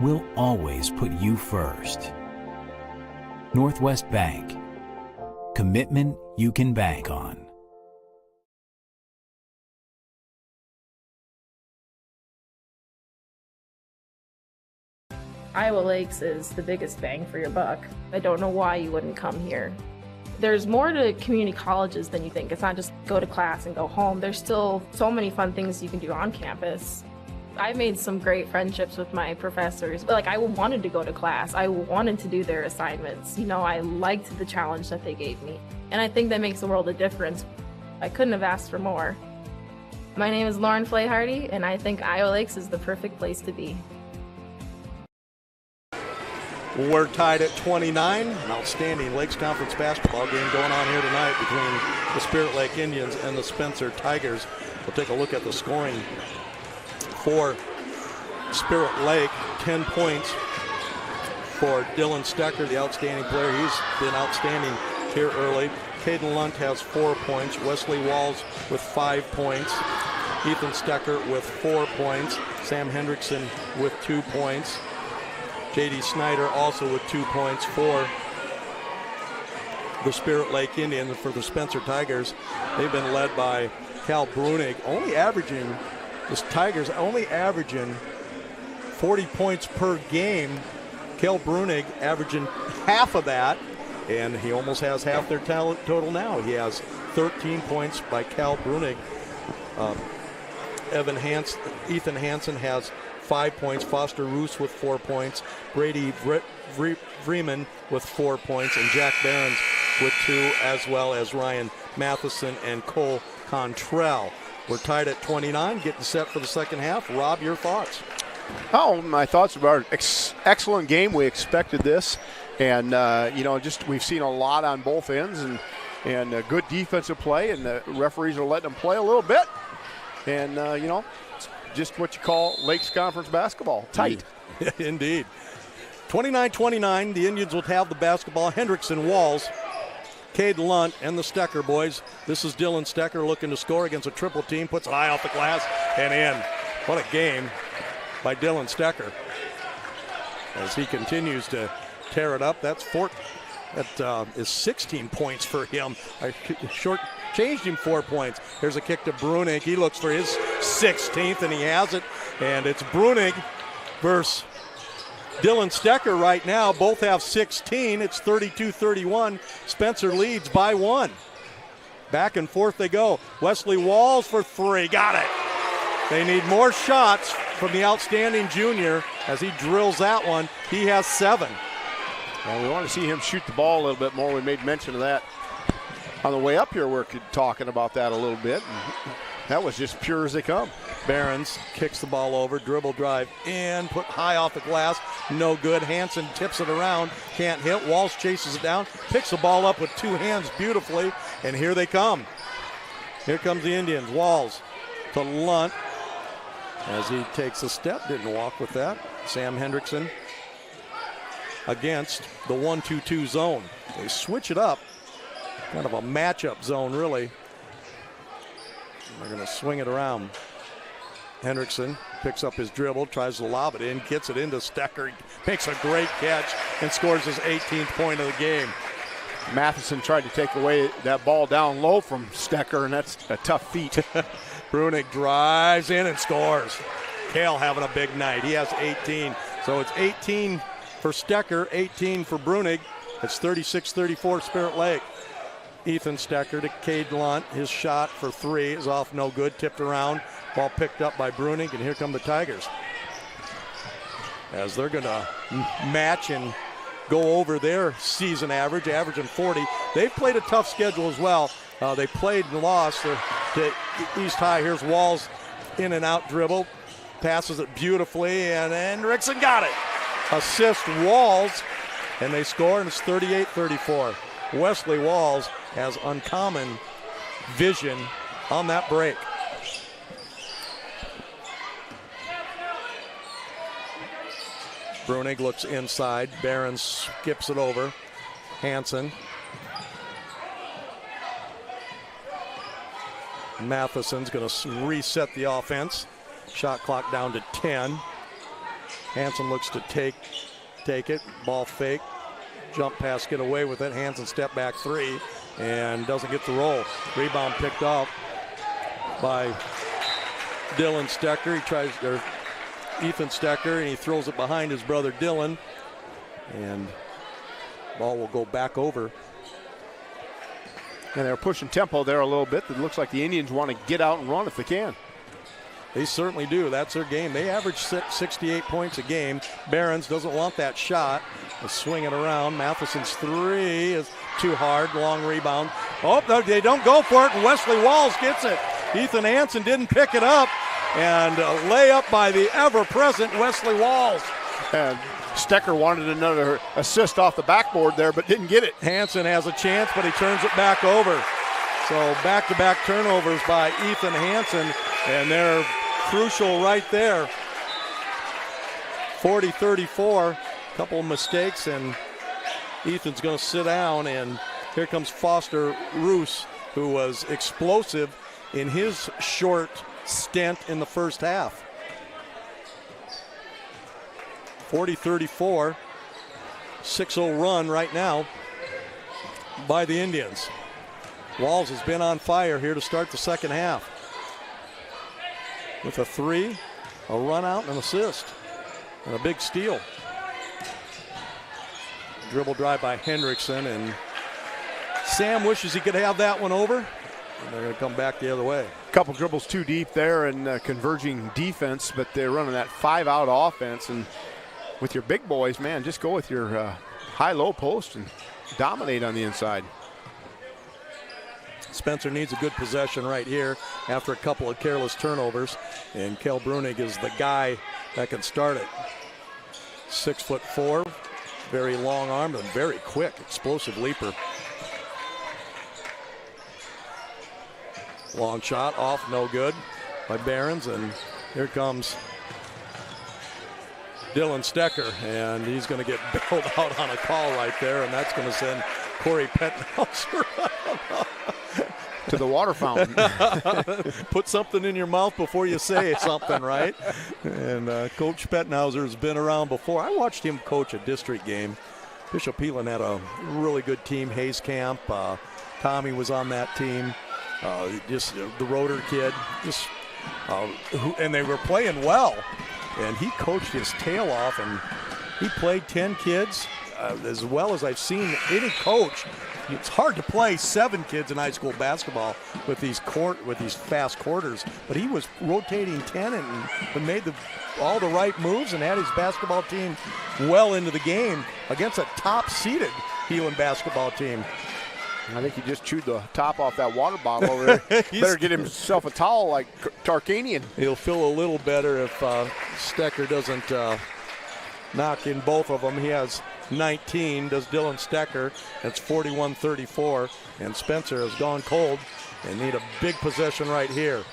we'll always put you first. Northwest Bank. Commitment you can bank on. Iowa Lakes is the biggest bang for your buck. I don't know why you wouldn't come here. There's more to community colleges than you think. It's not just go to class and go home. There's still so many fun things you can do on campus. I made some great friendships with my professors. Like, I wanted to go to class. I wanted to do their assignments. You know, I liked the challenge that they gave me. And I think that makes a world of difference. I couldn't have asked for more. My name is Lauren Flayhardy, and I think Iowa Lakes is the perfect place to be. We're tied at 29. An outstanding Lakes Conference basketball game going on here tonight between the Spirit Lake Indians and the Spencer Tigers. We'll take a look at the scoring for Spirit Lake. 10 points for Dylan Stecker, the outstanding player. He's been outstanding here early. Caden Lunt has 4 points. Wesley Walls with 5 points. Ethan Stecker with 4 points. Sam Hendrickson with 2 points. J.D. Snyder also with 2 points for the Spirit Lake Indians. For the Spencer Tigers, they've been led by Cal Brunig, the Tigers only averaging 40 points per game. Cal Brunig averaging half of that, and he almost has half their talent total now. He has 13 points by Cal Brunig. Ethan Hansen has 5 points. Foster Roos with 4 points. Brady Vreeman with 4 points. And Jack Behrens with 2, as well as Ryan Matheson and Cole Contrell. We're tied at 29, getting set for the second half. Rob, your thoughts? Oh, my thoughts about excellent game. We expected this. And, we've seen a lot on both ends and good defensive play. And the referees are letting them play a little bit. And, just what you call Lakes Conference basketball. Tight. Indeed. 29-29, the Indians will have the basketball. Hendrickson, Walls, Cade Lunt, and the Stecker boys. This is Dylan Stecker looking to score against a triple team. Puts it high off the glass and in. What a game by Dylan Stecker as he continues to tear it up. That is 16 points for him. Changed him 4 points. Here's a kick to Brunig. He looks for his 16th, and he has it. And it's Brunig versus Dylan Stecker right now. Both have 16. It's 32-31. Spencer leads by 1. Back and forth they go. Wesley Walls for 3. Got it. They need more shots from the outstanding junior as he drills that one. He has 7. Well, we want to see him shoot the ball a little bit more. We made mention of that on the way up here. We're talking about that a little bit. And that was just pure as they come. Behrens kicks the ball over, dribble drive in, put high off the glass, no good. Hansen tips it around, can't hit. Walls chases it down, picks the ball up with 2 hands beautifully, and here they come. Here comes the Indians. Walls to Lunt as he takes a step, didn't walk with that. Sam Hendrickson against the 1-2-2 zone. They switch it up. Kind of a matchup zone, really. They're going to swing it around. Hendrickson picks up his dribble, tries to lob it in, gets it into Stecker, makes a great catch, and scores his 18th point of the game. Matheson tried to take away that ball down low from Stecker, and that's a tough feat. Brunig drives in and scores. Cale having a big night. He has 18. So it's 18 for Stecker, 18 for Brunig. It's 36-34 Spirit Lake. Ethan Stecker to Cade Lunt. His shot for 3 is off, no good. Tipped around. Ball picked up by Brunig, and here come the Tigers. as they're going to match and go over their season averaging 40. They've played a tough schedule as well. They played and lost to East High. Here's Walls in and out dribble, passes it beautifully, and Hendrickson got it. Assist Walls, and they score, and it's 38-34. Wesley Walls has uncommon vision on that break. Brunig looks inside. Barron skips it over. Hansen. Matheson's going to reset the offense. Shot clock down to 10. Hansen looks to take it. Ball fake. Jump pass, get away with it. Hansen step back three and doesn't get the roll. Rebound picked up by Dylan Stecker. Ethan Stecker, and he throws it behind his brother Dylan. And ball will go back over. And they're pushing tempo there a little bit. It looks like the Indians want to get out and run if they can. They certainly do. That's their game. They average 68 points a game. Barons doesn't want that shot. They'll swing it around. Matheson's three is too hard. Long rebound. Oh, no, they don't go for it, and Wesley Walls gets it. Ethan Hansen didn't pick it up. And a layup by the ever-present Wesley Walls. And Stecker wanted another assist off the backboard there, but didn't get it. Hansen has a chance, but he turns it back over. So back-to-back turnovers by Ethan Hansen, and they're crucial right there. 40-34, a couple of mistakes, and Ethan's going to sit down, and here comes Foster Roos, who was explosive in his short stint in the first half. 40-34, 6-0 run right now by the Indians. Walls has been on fire here to start the second half with a three, a run out, and an assist, and a big steal. Dribble drive by Hendrickson, and Sam wishes he could have that one over. And they're going to come back the other way. Couple dribbles too deep there and converging defense, but they're running that 5-out offense. And with your big boys, man, just go with your high-low post and dominate on the inside. Spencer needs a good possession right here after a couple of careless turnovers, and Kel Brunig is the guy that can start it. 6'4", very long arm and very quick, explosive leaper. Long shot off, no good by Barons, and here comes Dylan Stecker, and he's going to get bailed out on a call right there, and that's going to send Corey Pettenhauser to the water fountain. Put something in your mouth before you say something, right? And Coach Pettenhauser has been around before. I watched him coach a district game. Bishop Heelan had a really good team. Hayes Camp, Tommy was on that team. Just the Rotor kid, and they were playing well, and he coached his tail off, and he played 10 kids as well as I've seen any coach. It's hard to play 7 kids in high school basketball with these fast quarters, but he was rotating 10 and made all the right moves and had his basketball team well into the game against a top-seeded Heelan basketball team. I think he just chewed the top off that water bottle over there. Better get himself a towel like Tarkanian. He'll feel a little better if Stecker doesn't knock in both of them. He has 19, does Dylan Stecker. That's 41-34, and Spencer has gone cold and need a big possession right here.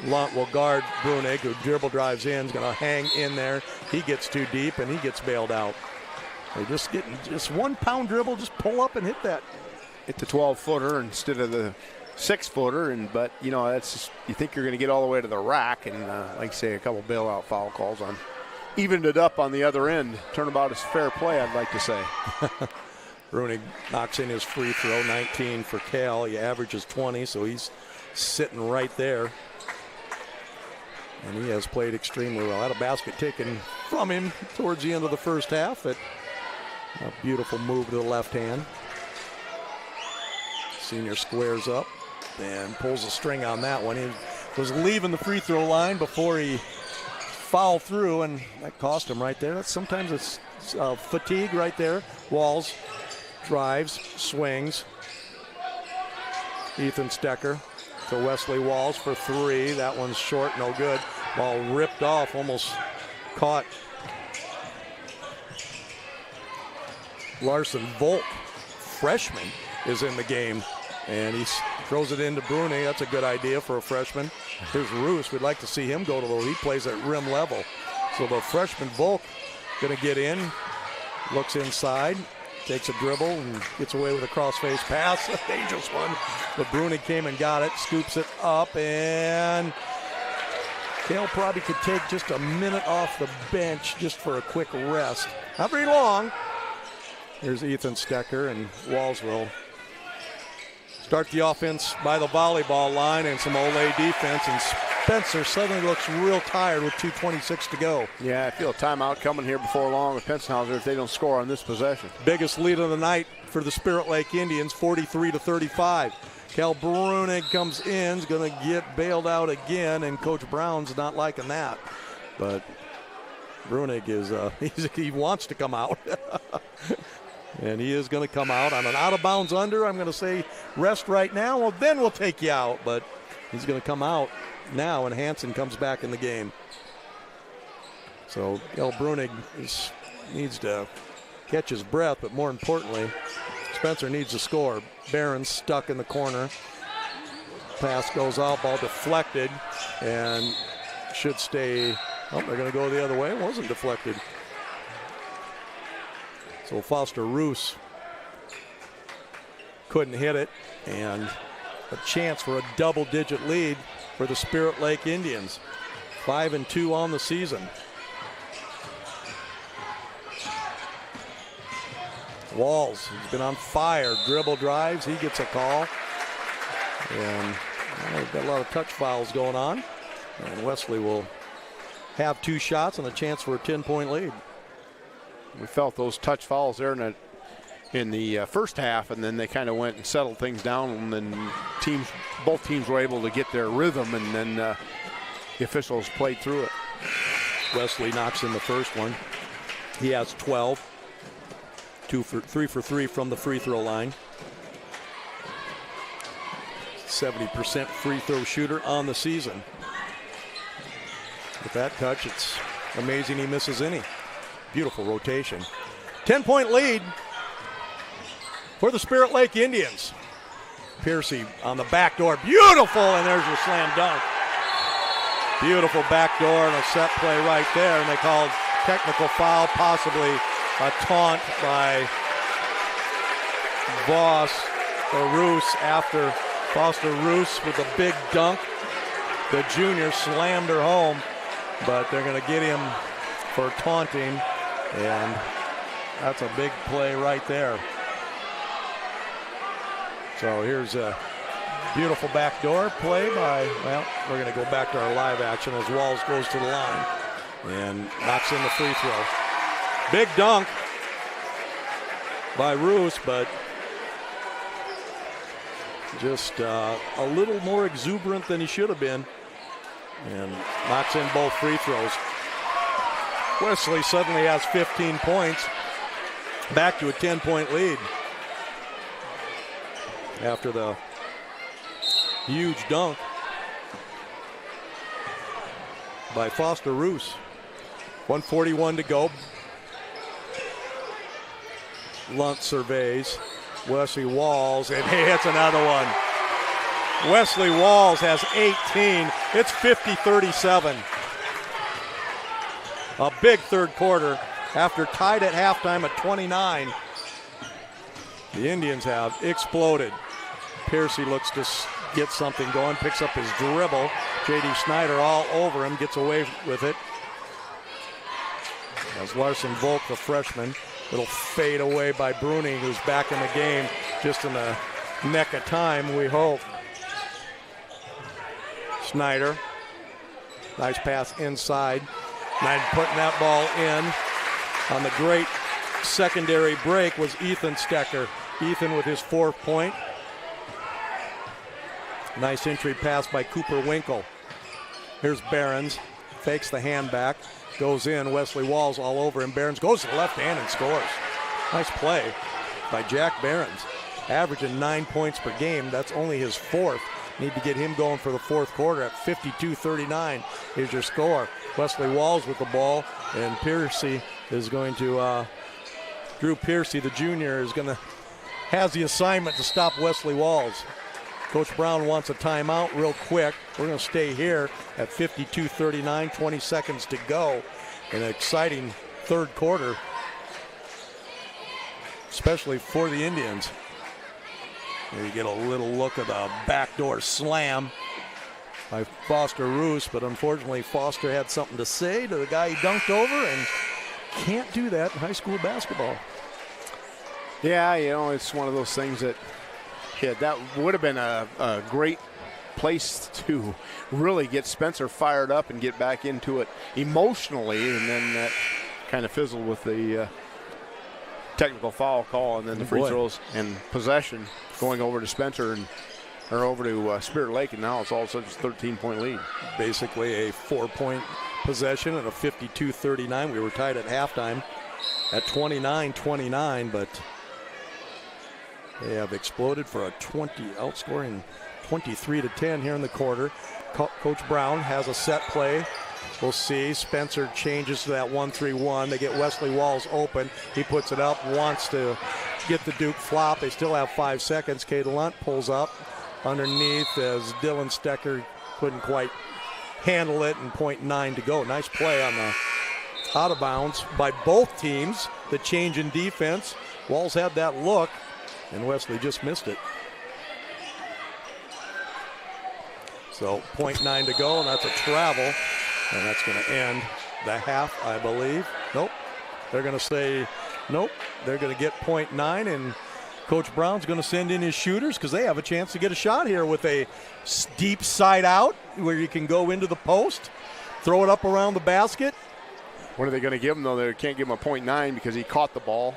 Lunt will guard Brunig, who dribble drives in, is going to hang in there. He gets too deep, and he gets bailed out. They're just getting just 1 pound dribble, just pull up and hit that. Hit the 12-footer instead of the 6-footer, but you know that's just, you think you're going to get all the way to the rack, and like I say, a couple bailout foul calls on, evened it up on the other end. Turnabout is fair play, I'd like to say. Brunig knocks in his free throw, 19 for Cal. He averages 20, so he's sitting right there. And he has played extremely well. Had a basket taken from him towards the end of the first half. A beautiful move to the left hand. Senior squares up and pulls a string on that one. He was leaving the free throw line before he foul through, and that cost him right there. Sometimes it's fatigue right there. Walls drives, swings. Ethan Stecker to Wesley Walls for three. That one's short, no good. Ball ripped off, almost caught Larson Volk, freshman, is in the game, and he throws it into Bruni. That's a good idea for a freshman. Here's Roos. We'd like to see him go to the, he plays at rim level. So the freshman Volk going to get in, looks inside, takes a dribble and gets away with a cross-face pass. A dangerous one. But Bruni came and got it, scoops it up, and Cale probably could take just a minute off the bench just for a quick rest. Not very long. Here's Ethan Stecker, and Walls will start the offense by the volleyball line and some Olay defense, and Spencer suddenly looks real tired with 2:26 to go. Yeah, I feel a timeout coming here before long with Pensenhauser if they don't score on this possession. Biggest lead of the night for the Spirit Lake Indians, 43-35. Cal Brunig comes in, is going to get bailed out again, and Coach Brown's not liking that. But Brunig is, he wants to come out. And he is going to come out on an out-of-bounds under. I'm going to say rest right now. Well, then we'll take you out. But he's going to come out now, and Hansen comes back in the game. So El Brunig needs to catch his breath, but more importantly, Spencer needs to score. Barron's stuck in the corner. Pass goes out, ball deflected, and should stay. Oh, they're going to go the other way. It wasn't deflected. So Foster Roos couldn't hit it, and a chance for a double-digit lead for the Spirit Lake Indians. 5-2 on the season. Walls, he's been on fire. Dribble drives, he gets a call. And we've got a lot of touch fouls going on. And Wesley will have two shots and a chance for a 10-point lead. We felt those touch fouls there in the first half, and then they kind of went and settled things down, and then both teams were able to get their rhythm, and then the officials played through it. Wesley knocks in the first one. He has 12. 3 for 3 from the free throw line. 70% free throw shooter on the season. With that touch, it's amazing he misses any. Beautiful rotation. 10-point lead for the Spirit Lake Indians. Piercy on the back door. Beautiful, and there's your slam dunk. Beautiful back door and a set play right there, and they called technical foul, possibly a taunt by Voss or Roos after Foster Roos with a big dunk. The junior slammed her home, but they're going to get him for taunting, and that's a big play right there. So here's a beautiful backdoor play by, well, we're going to go back to our live action as Walls goes to the line and knocks in the free throw. Big dunk by Roos, but just a little more exuberant than he should have been, and knocks in both free throws. Wesley suddenly has 15 points, back to a 10-point lead after the huge dunk by Foster Roos. 1:41 to go. Lunt surveys. Wesley Walls, and he hits another one. Wesley Walls has 18. It's 50-37. A big third quarter after tied at halftime at 29. The Indians have exploded. Piercy looks to get something going, picks up his dribble. J.D. Snyder all over him, gets away with it. As Larson Volk, the freshman, it'll fade away by Bruning, who's back in the game just in the neck of time, we hope. Snyder, nice pass inside. Snyder putting that ball in. On the great secondary break was Ethan Stecker. Ethan with his 4th point. Nice entry pass by Cooper Winkle. Here's Barons. fakes the hand back, goes in. Wesley Walls all over him. Behrens goes to the left hand and scores. Nice play by Jack Behrens. Averaging 9 points per game. That's only his fourth. Need to get him going for the fourth quarter at 52-39. Here's your score. Wesley Walls with the ball, and Piercy is going to, Drew Piercy, the junior, has the assignment to stop Wesley Walls. Coach Brown wants a timeout real quick. We're going to stay here at 52-39, 20 seconds to go. An exciting third quarter, especially for the Indians. Here you get a little look at the backdoor slam by Foster Roos, but unfortunately Foster had something to say to the guy he dunked over, and can't do that in high school basketball. Yeah, it's one of those things that, that would have been a great place to really get Spencer fired up and get back into it emotionally, and then that kind of fizzled with the technical foul call, and then the free throws and possession going over to Spencer or over to Spirit Lake, and now it's all of a sudden a 13-point lead. Basically a 4-point possession and a 52-39. We were tied at halftime at 29-29, but they have exploded for a outscoring 23-10 here in the quarter. Coach Brown has a set play. We'll see. Spencer changes to that 1-3-1. They get Wesley Walls open. He puts it up, wants to get the Duke flop. They still have 5 seconds. Cade Lunt pulls up underneath as Dylan Stecker couldn't quite handle it, and 0.9 to go. Nice play on the out of bounds by both teams. The change in defense. Walls had that look, and Wesley just missed it. So 0.9 to go, and that's a travel. And that's going to end the half, I believe. Nope. They're going to say nope. They're going to get 0.9, and Coach Brown's going to send in his shooters because they have a chance to get a shot here with a deep side out where you can go into the post, throw it up around the basket. What are they going to give him, though? They can't give him a 0.9 because he caught the ball.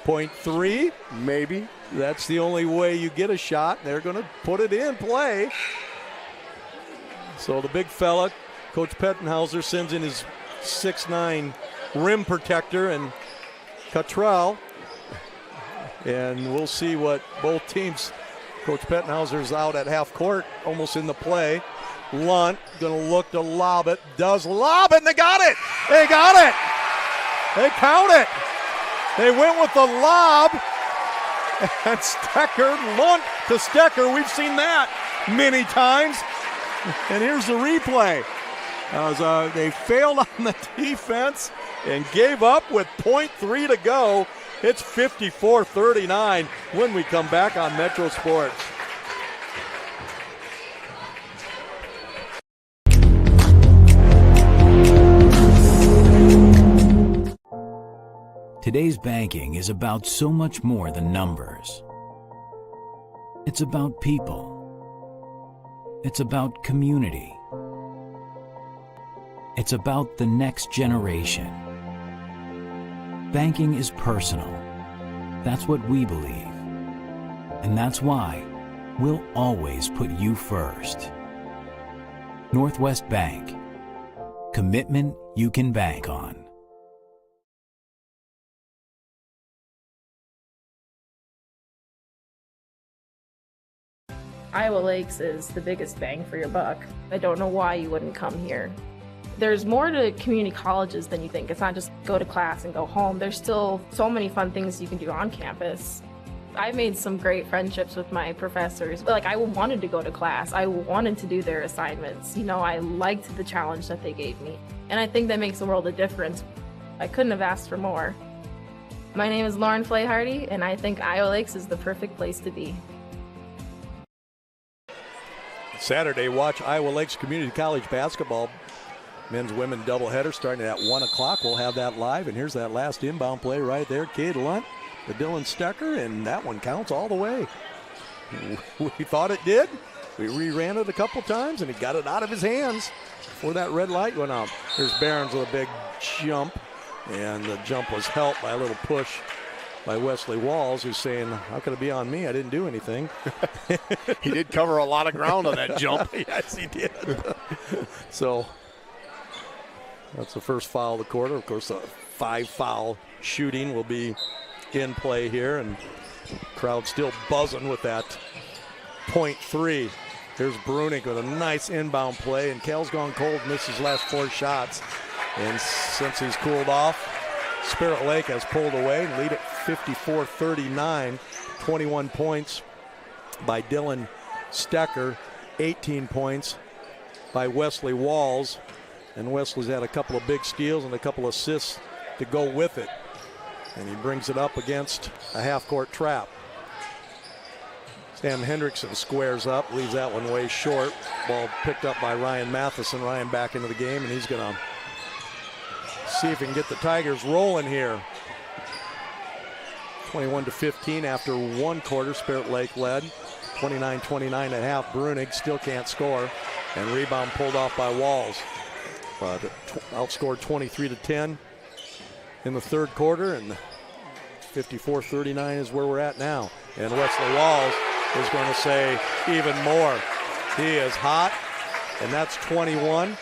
0.3? Maybe. That's the only way you get a shot. They're going to put it in play. So the big fella, Coach Pettenhauser, sends in his 6'9" rim protector and Cottrell. And we'll see what both teams. Coach Pettenhauser's out at half court, almost in the play. Lunt going to look to lob it. Does lob it, and they got it. They got it. They count it. They went with the lob. And Stecker, Lunt to Stecker. We've seen that many times. And here's the replay. They failed on the defense and gave up with 0.3 to go. It's 54-39 when we come back on Metro Sports. Today's banking is about so much more than numbers. It's about people. It's about community. It's about the next generation. Banking is personal. That's what we believe. And that's why we'll always put you first. Northwest Bank. Commitment you can bank on. Iowa Lakes is the biggest bang for your buck. I don't know why you wouldn't come here. There's more to community colleges than you think. It's not just go to class and go home. There's still so many fun things you can do on campus. I made some great friendships with my professors. I wanted to go to class. I wanted to do their assignments. I liked the challenge that they gave me. And I think that makes a world of difference. I couldn't have asked for more. My name is Lauren Flayhardy, and I think Iowa Lakes is the perfect place to be. Saturday, watch Iowa Lakes Community College basketball. Men's women doubleheader starting at 1 o'clock. We'll have that live, and here's that last inbound play right there. Cade Lunt, the Dylan Stecker, and that one counts all the way. We thought it did. We reran it a couple times, and he got it out of his hands before that red light went out. Here's Behrens with a big jump, and the jump was helped by a little push by Wesley Walls, who's saying, how could it be on me? I didn't do anything. He did cover a lot of ground on that jump. Yes, he did. So That's the first foul of the quarter. Of course, a 5-foul shooting will be in play here, and crowd still buzzing with that .3. Here's Brunig with a nice inbound play, and Cal's gone cold, missed his last 4 shots. And since he's cooled off, Spirit Lake has pulled away and lead at 54-39. 21 points by Dylan Stecker, 18 points by Wesley Walls. And Wesley's had a couple of big steals and a couple assists to go with it. And he brings it up against a half-court trap. Sam Hendrickson squares up, leaves that one way short. Ball picked up by Ryan Matheson. Ryan back into the game, and he's going to see if he can get the Tigers rolling here. 21-15 after 1 quarter. Spirit Lake led. 29-29 at half. Brunig still can't score. And rebound pulled off by Walls. But outscored 23-10 in the third quarter. And 54-39 is where we're at now. And Wesley Walls is going to say even more. He is hot. And that's 21.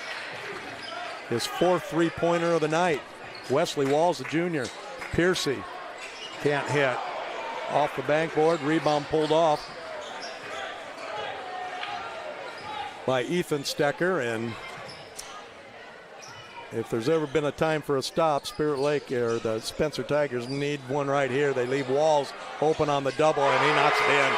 His 4th three-pointer of the night. Wesley Walls, the junior. Piercy can't hit. Off the backboard, rebound pulled off by Ethan Stecker. And if there's ever been a time for a stop, Spirit Lake or the Spencer Tigers need one right here. They leave Walls open on the double, and he knocks it in.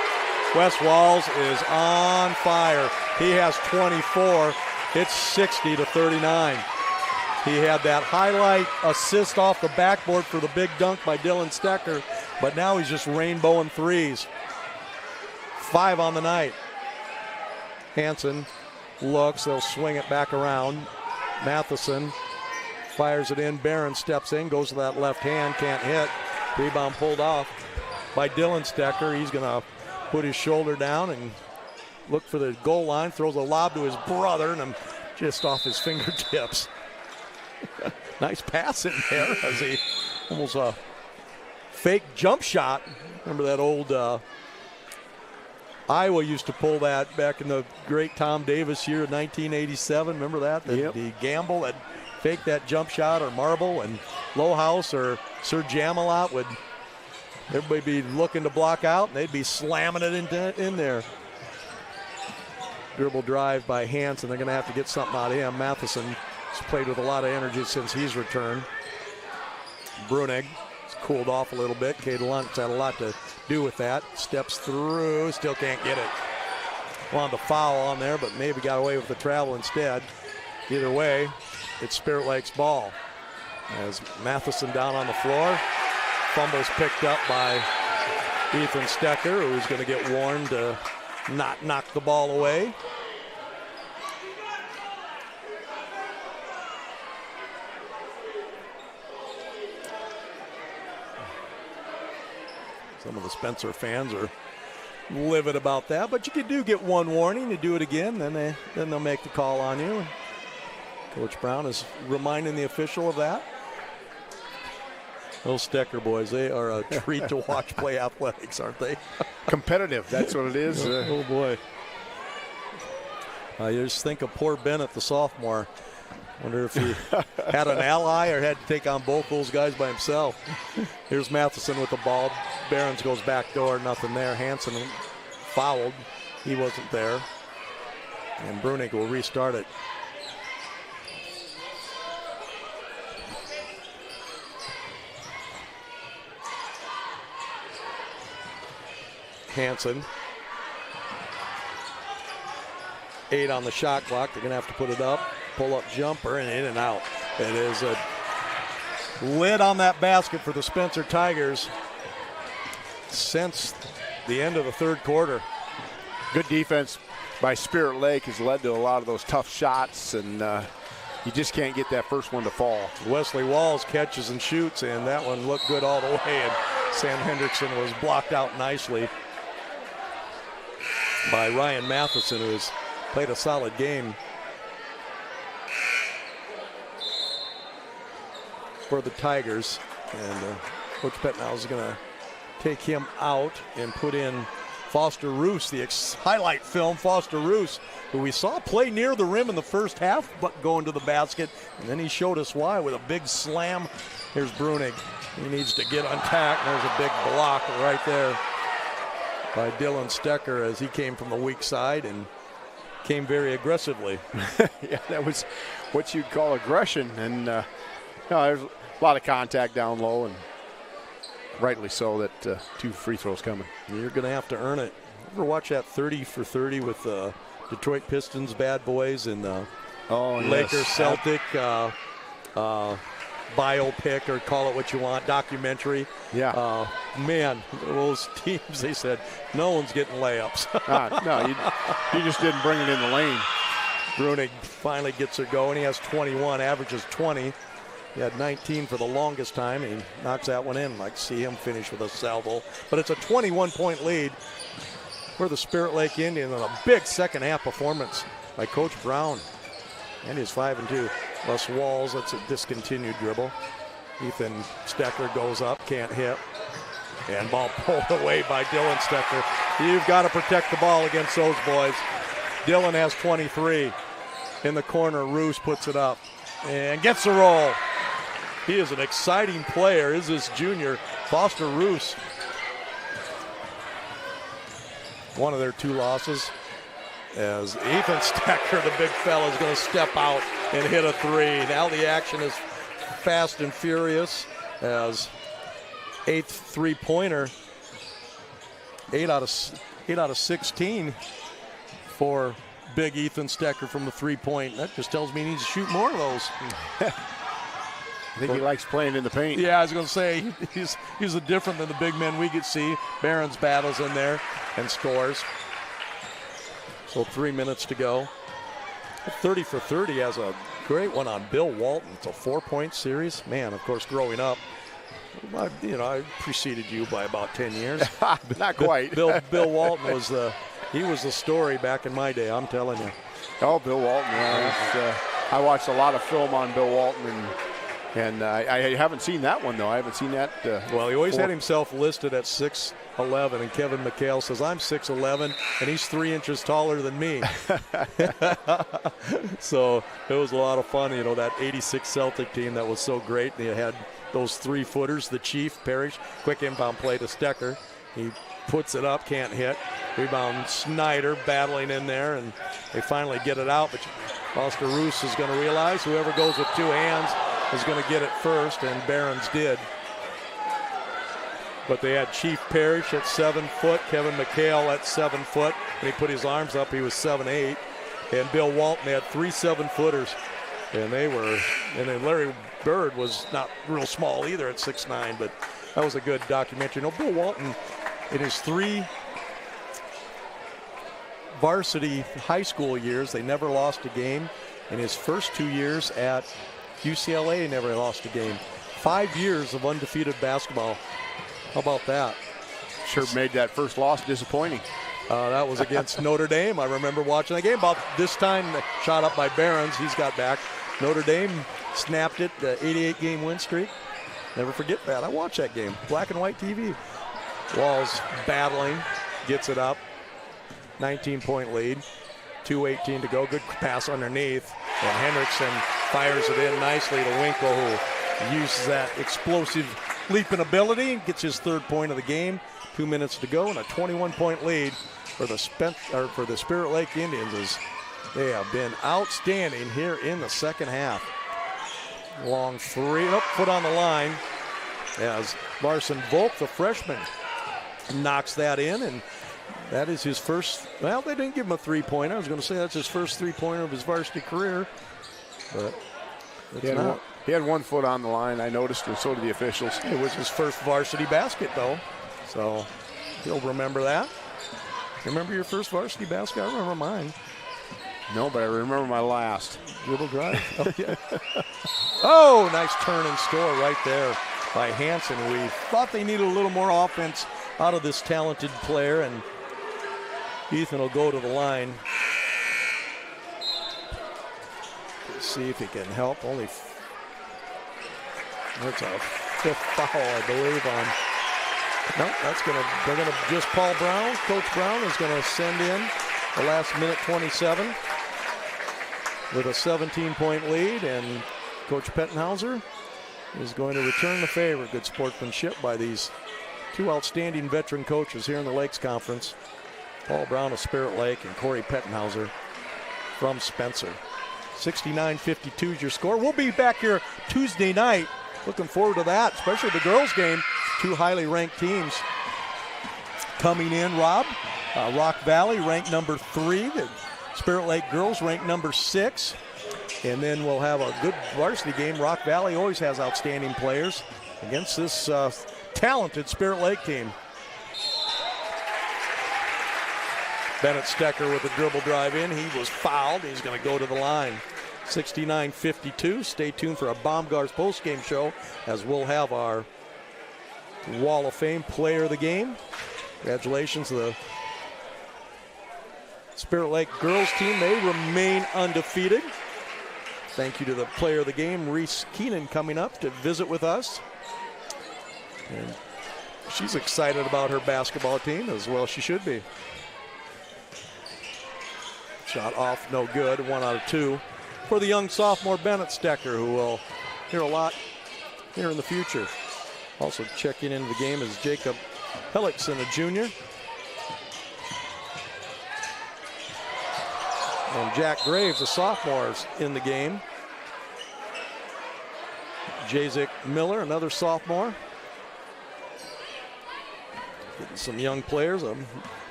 Wes Walls is on fire. He has 24. It's 60-39. He had that highlight assist off the backboard for the big dunk by Dylan Stecker, but now he's just rainbowing threes. 5 on the night. Hansen looks, they'll swing it back around. Matheson fires it in, Barron steps in, goes to that left hand, can't hit. Rebound pulled off by Dylan Stecker. He's gonna put his shoulder down and look for the goal line, throws a lob to his brother, and I'm just off his fingertips. Nice pass in there as he almost a fake jump shot. Remember that old Iowa used to pull that back in the great Tom Davis year of 1987. Remember that? The Gamble that faked that jump shot, or Marble and Lowhouse or Sir Jamalot would everybody be looking to block out, and they'd be slamming it in there. Dribble drive by Hansen. They're going to have to get something out of him. Matheson has played with a lot of energy since he's returned. Brunig has cooled off a little bit. Cade Luntz had a lot to do with that. Steps through, still can't get it. Wanted to foul on there, but maybe got away with the travel instead. Either way, it's Spirit Lake's ball. As Matheson down on the floor. Fumbles picked up by Ethan Stecker, who's going to get warned to not knock the ball away. Some of the Spencer fans are livid about that, but you do get one warning. You do it again, then they'll make the call on you. Coach Brown is reminding the official of that. Those Stecker boys, they are a treat to watch play athletics, aren't they? Competitive, that's what it is. Oh boy. You just think of poor Bennett, the sophomore. Wonder if he had an ally or had to take on both those guys by himself. Here's Matheson with the ball. Barons goes back door, nothing there. Hansen fouled. He wasn't there. And Brunig will restart it. Hansen. 8 on the shot clock. They're going to have to put it up. Pull-up jumper and in and out. It is a lid on that basket for the Spencer Tigers since the end of the third quarter. Good defense by Spirit Lake has led to a lot of those tough shots, and you just can't get that first one to fall. Wesley Walls catches and shoots, and that one looked good all the way, and Sam Hendrickson was blocked out nicely by Ryan Matheson, who has played a solid game for the Tigers. And Coach Petnow is going to take him out and put in Foster Roos, the highlight film, Foster Roos, who we saw play near the rim in the first half, but going to the basket. And then he showed us why with a big slam. Here's Brunig. He needs to get untacked. There's a big block right there by Dylan Stecker as he came from the weak side and came very aggressively. Yeah, that was what you'd call aggression. And there's a lot of contact down low, and rightly so that 2 free throws coming. You're going to have to earn it. Ever watch that 30 for 30 with Detroit Pistons bad boys and Lakers Celtic biopic, or call it what you want, documentary? Yeah. Man, those teams, they said, no one's getting layups. No, you just didn't bring it in the lane. Brunig finally gets her going. He has 21, averages 20. He had 19 for the longest time. He knocks that one in. I'd like to see him finish with a salvo. But it's a 21-point lead for the Spirit Lake Indians, and a big second-half performance by Coach Brown. And his 5-2. Les Walls, that's a discontinued dribble. Ethan Stecker goes up, can't hit. And ball pulled away by Dylan Stecker. You've got to protect the ball against those boys. Dylan has 23. In the corner, Roos puts it up and gets the roll. He is an exciting player, is this junior, Foster Roos. One of their 2 losses, as Ethan Stecker, the big fella, is going to step out and hit a 3. Now the action is fast and furious, as 8th three-pointer, 8 out of 16 for big Ethan Stecker from the 3-point. That just tells me he needs to shoot more of those. I think he likes playing in the paint. Yeah, I was going to say, he's different than the big men we could see. Barron's battles in there and scores. So 3 minutes to go. 30 for 30 has a great one on Bill Walton. It's a 4-point series. Man, of course, growing up, I preceded you by about 10 years. Not quite. Bill Walton was the story back in my day, I'm telling you. Oh, Bill Walton. I watched a lot of film on Bill Walton, and I haven't seen that one, though. I haven't seen that. Well, he always had himself listed at 6'11", and Kevin McHale says, I'm 6'11", and he's 3 inches taller than me. So it was a lot of fun, that 86 Celtic team that was so great. They had those 3-footers, the Chief, Parrish, quick inbound play to Stecker. He puts it up, can't hit. Rebound, Snyder battling in there, and they finally get it out. But Foster Roos is going to realize whoever goes with 2 hands is going to get it first, and Barron's did. But they had Chief Parrish at 7 foot, Kevin McHale at 7 foot. When he put his arms up, he was 7'8". And Bill Walton had 3 7-footers. And then Larry Bird was not real small either at 6'9", but that was a good documentary. Bill Walton, in his 3 varsity high school years, they never lost a game. In his first 2 years at UCLA, he never lost a game. 5 years of undefeated basketball. How about that? Sure made that first loss disappointing. That was against Notre Dame. I remember watching that game. About this time, shot up by Barron's. He's got back. Notre Dame snapped it, the 88-game win streak. Never forget that. I watched that game. Black and white TV. Walls battling, gets it up. 19-point lead. 2:18 to go. Good pass underneath. And Hendrickson fires it in nicely to Winkle, who uses that explosive leaping ability and gets his 3rd point of the game. 2 minutes to go, and a 21-point lead for the Spirit Lake Indians, as they have been outstanding here in the second half. Long 3, foot on the line, as Larson Volk, the freshman, knocks that in, and that is his first. Well, they didn't give him a 3-pointer. I was going to say that's his first 3-pointer of his varsity career, but it's not. He had 1 foot on the line, I noticed, and so did the officials. It was his first varsity basket, though, so he'll remember that. Remember your first varsity basket? I remember mine. No, but I remember my last. Dribble drive. Oh, yeah. Oh, nice turn and score right there by Hansen. We thought they needed a little more offense out of this talented player, and Ethan will go to the line. Let's see if he can help. That's a 5th foul, I believe, on No, they're gonna just Paul Brown. Coach Brown is gonna send in the last minute 27 with a 17-point lead, and Coach Pettenhauser is going to return the favor. Good sportsmanship by these two outstanding veteran coaches here in the Lakes Conference. Paul Brown of Spirit Lake and Corey Pettenhauser from Spencer. 69-52 is your score. We'll be back here Tuesday night. Looking forward to that, especially the girls' game. Two highly ranked teams coming in, Rob. Rock Valley ranked number 3. The Spirit Lake girls ranked number 6. And then we'll have a good varsity game. Rock Valley always has outstanding players against this talented Spirit Lake team. Bennett Stecker with a dribble drive in. He was fouled. He's going to go to the line. 69-52. Stay tuned for a Baumgars postgame show as we'll have our Wall of Fame player of the game. Congratulations to the Spirit Lake girls team. They remain undefeated. Thank you to the player of the game, Reese Keenan, coming up to visit with us. And she's excited about her basketball team, as well she should be. Shot off, no good, 1 out of 2 for the young sophomore Bennett Stecker, who will hear a lot here in the future. Also checking into the game is Jacob Hellickson, a junior. And Jack Graves, a sophomore, is in the game. Jazik Miller, another sophomore. Getting some young players, a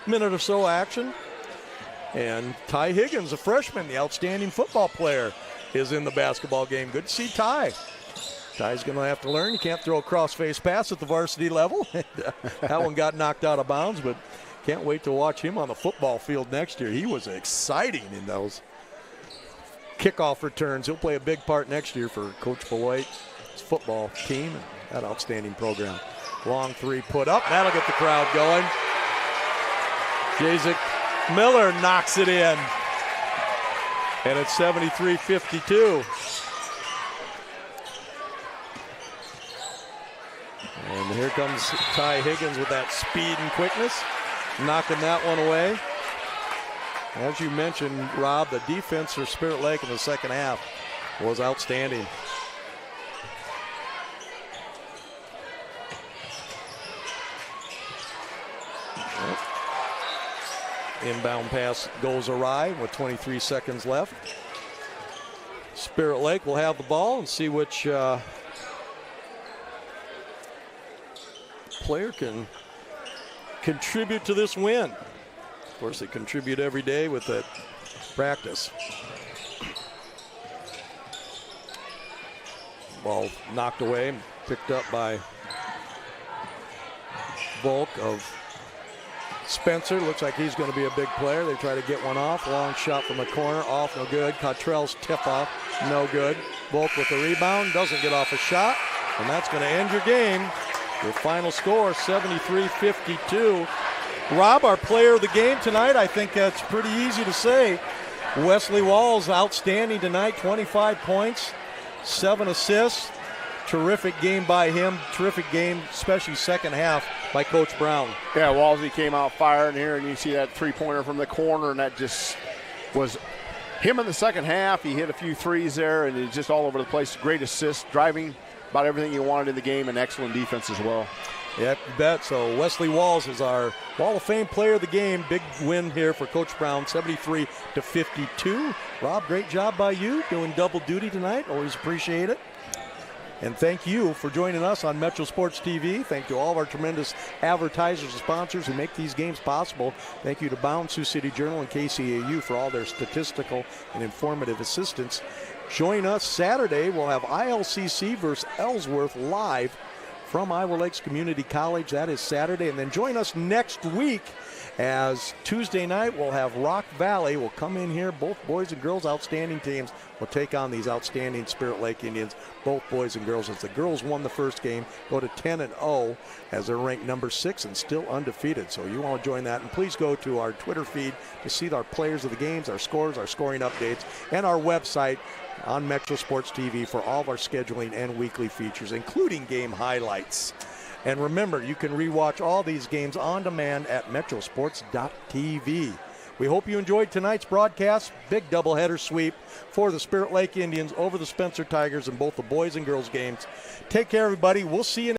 minute or so action. And Ty Higgins, a freshman, the outstanding football player, is in the basketball game. Good to see Ty. Ty's going to have to learn. You can't throw a cross-face pass at the varsity level. That one got knocked out of bounds, but can't wait to watch him on the football field next year. He was exciting in those kickoff returns. He'll play a big part next year for Coach Beloit's football team and that outstanding program. Long 3 put up. That'll get the crowd going. Jazik Miller knocks it in. And it's 73-52. And here comes Ty Higgins with that speed and quickness, knocking that one away. As you mentioned, Rob, the defense for Spirit Lake in the second half was outstanding. Inbound pass goes awry with 23 seconds left. Spirit Lake will have the ball and see which player can contribute to this win. Of course, they contribute every day with that practice. Ball knocked away, picked up by Volk of Spencer. Looks like he's going to be a big player. They try to get one off. Long shot from the corner. Off, no good. Cottrell's tip off, no good. Volk with the rebound. Doesn't get off a shot. And that's going to end your game. Your final score, 73-52. Rob, our player of the game tonight, I think that's pretty easy to say. Wesley Walls, outstanding tonight. 25 points, 7 assists. Terrific game by him. Terrific game, especially second half, by Coach Brown. Yeah, Walsey came out firing here, and you see that three-pointer from the corner, and that just was him in the second half. He hit a few threes there, and it's just all over the place. Great assist, driving about everything you wanted in the game, and excellent defense as well. Yep, you bet. So Wesley Walls is our Wall of Fame player of the game. Big win here for Coach Brown, 73-52. Rob, great job by you doing double duty tonight. Always appreciate it. And thank you for joining us on Metro Sports TV. Thank you to all of our tremendous advertisers and sponsors who make these games possible. Thank you to Bound, Sioux City Journal, and KCAU for all their statistical and informative assistance. Join us Saturday. We'll have ILCC versus Ellsworth live from Iowa Lakes Community College. That is Saturday. And then join us next week as Tuesday night we'll have Rock Valley. We'll come in here, both boys and girls, outstanding teams. We'll take on these outstanding Spirit Lake Indians, both boys and girls. As the girls won the first game, go to 10-0 as they're ranked number 6 and still undefeated. So you want to join that. And please go to our Twitter feed to see our players of the games, our scores, our scoring updates, and our website on Metro Sports TV for all of our scheduling and weekly features, including game highlights. And remember, you can rewatch all these games on demand at metrosports.tv. We hope you enjoyed tonight's broadcast. Big doubleheader sweep for the Spirit Lake Indians over the Spencer Tigers in both the boys and girls games. Take care, everybody. We'll see you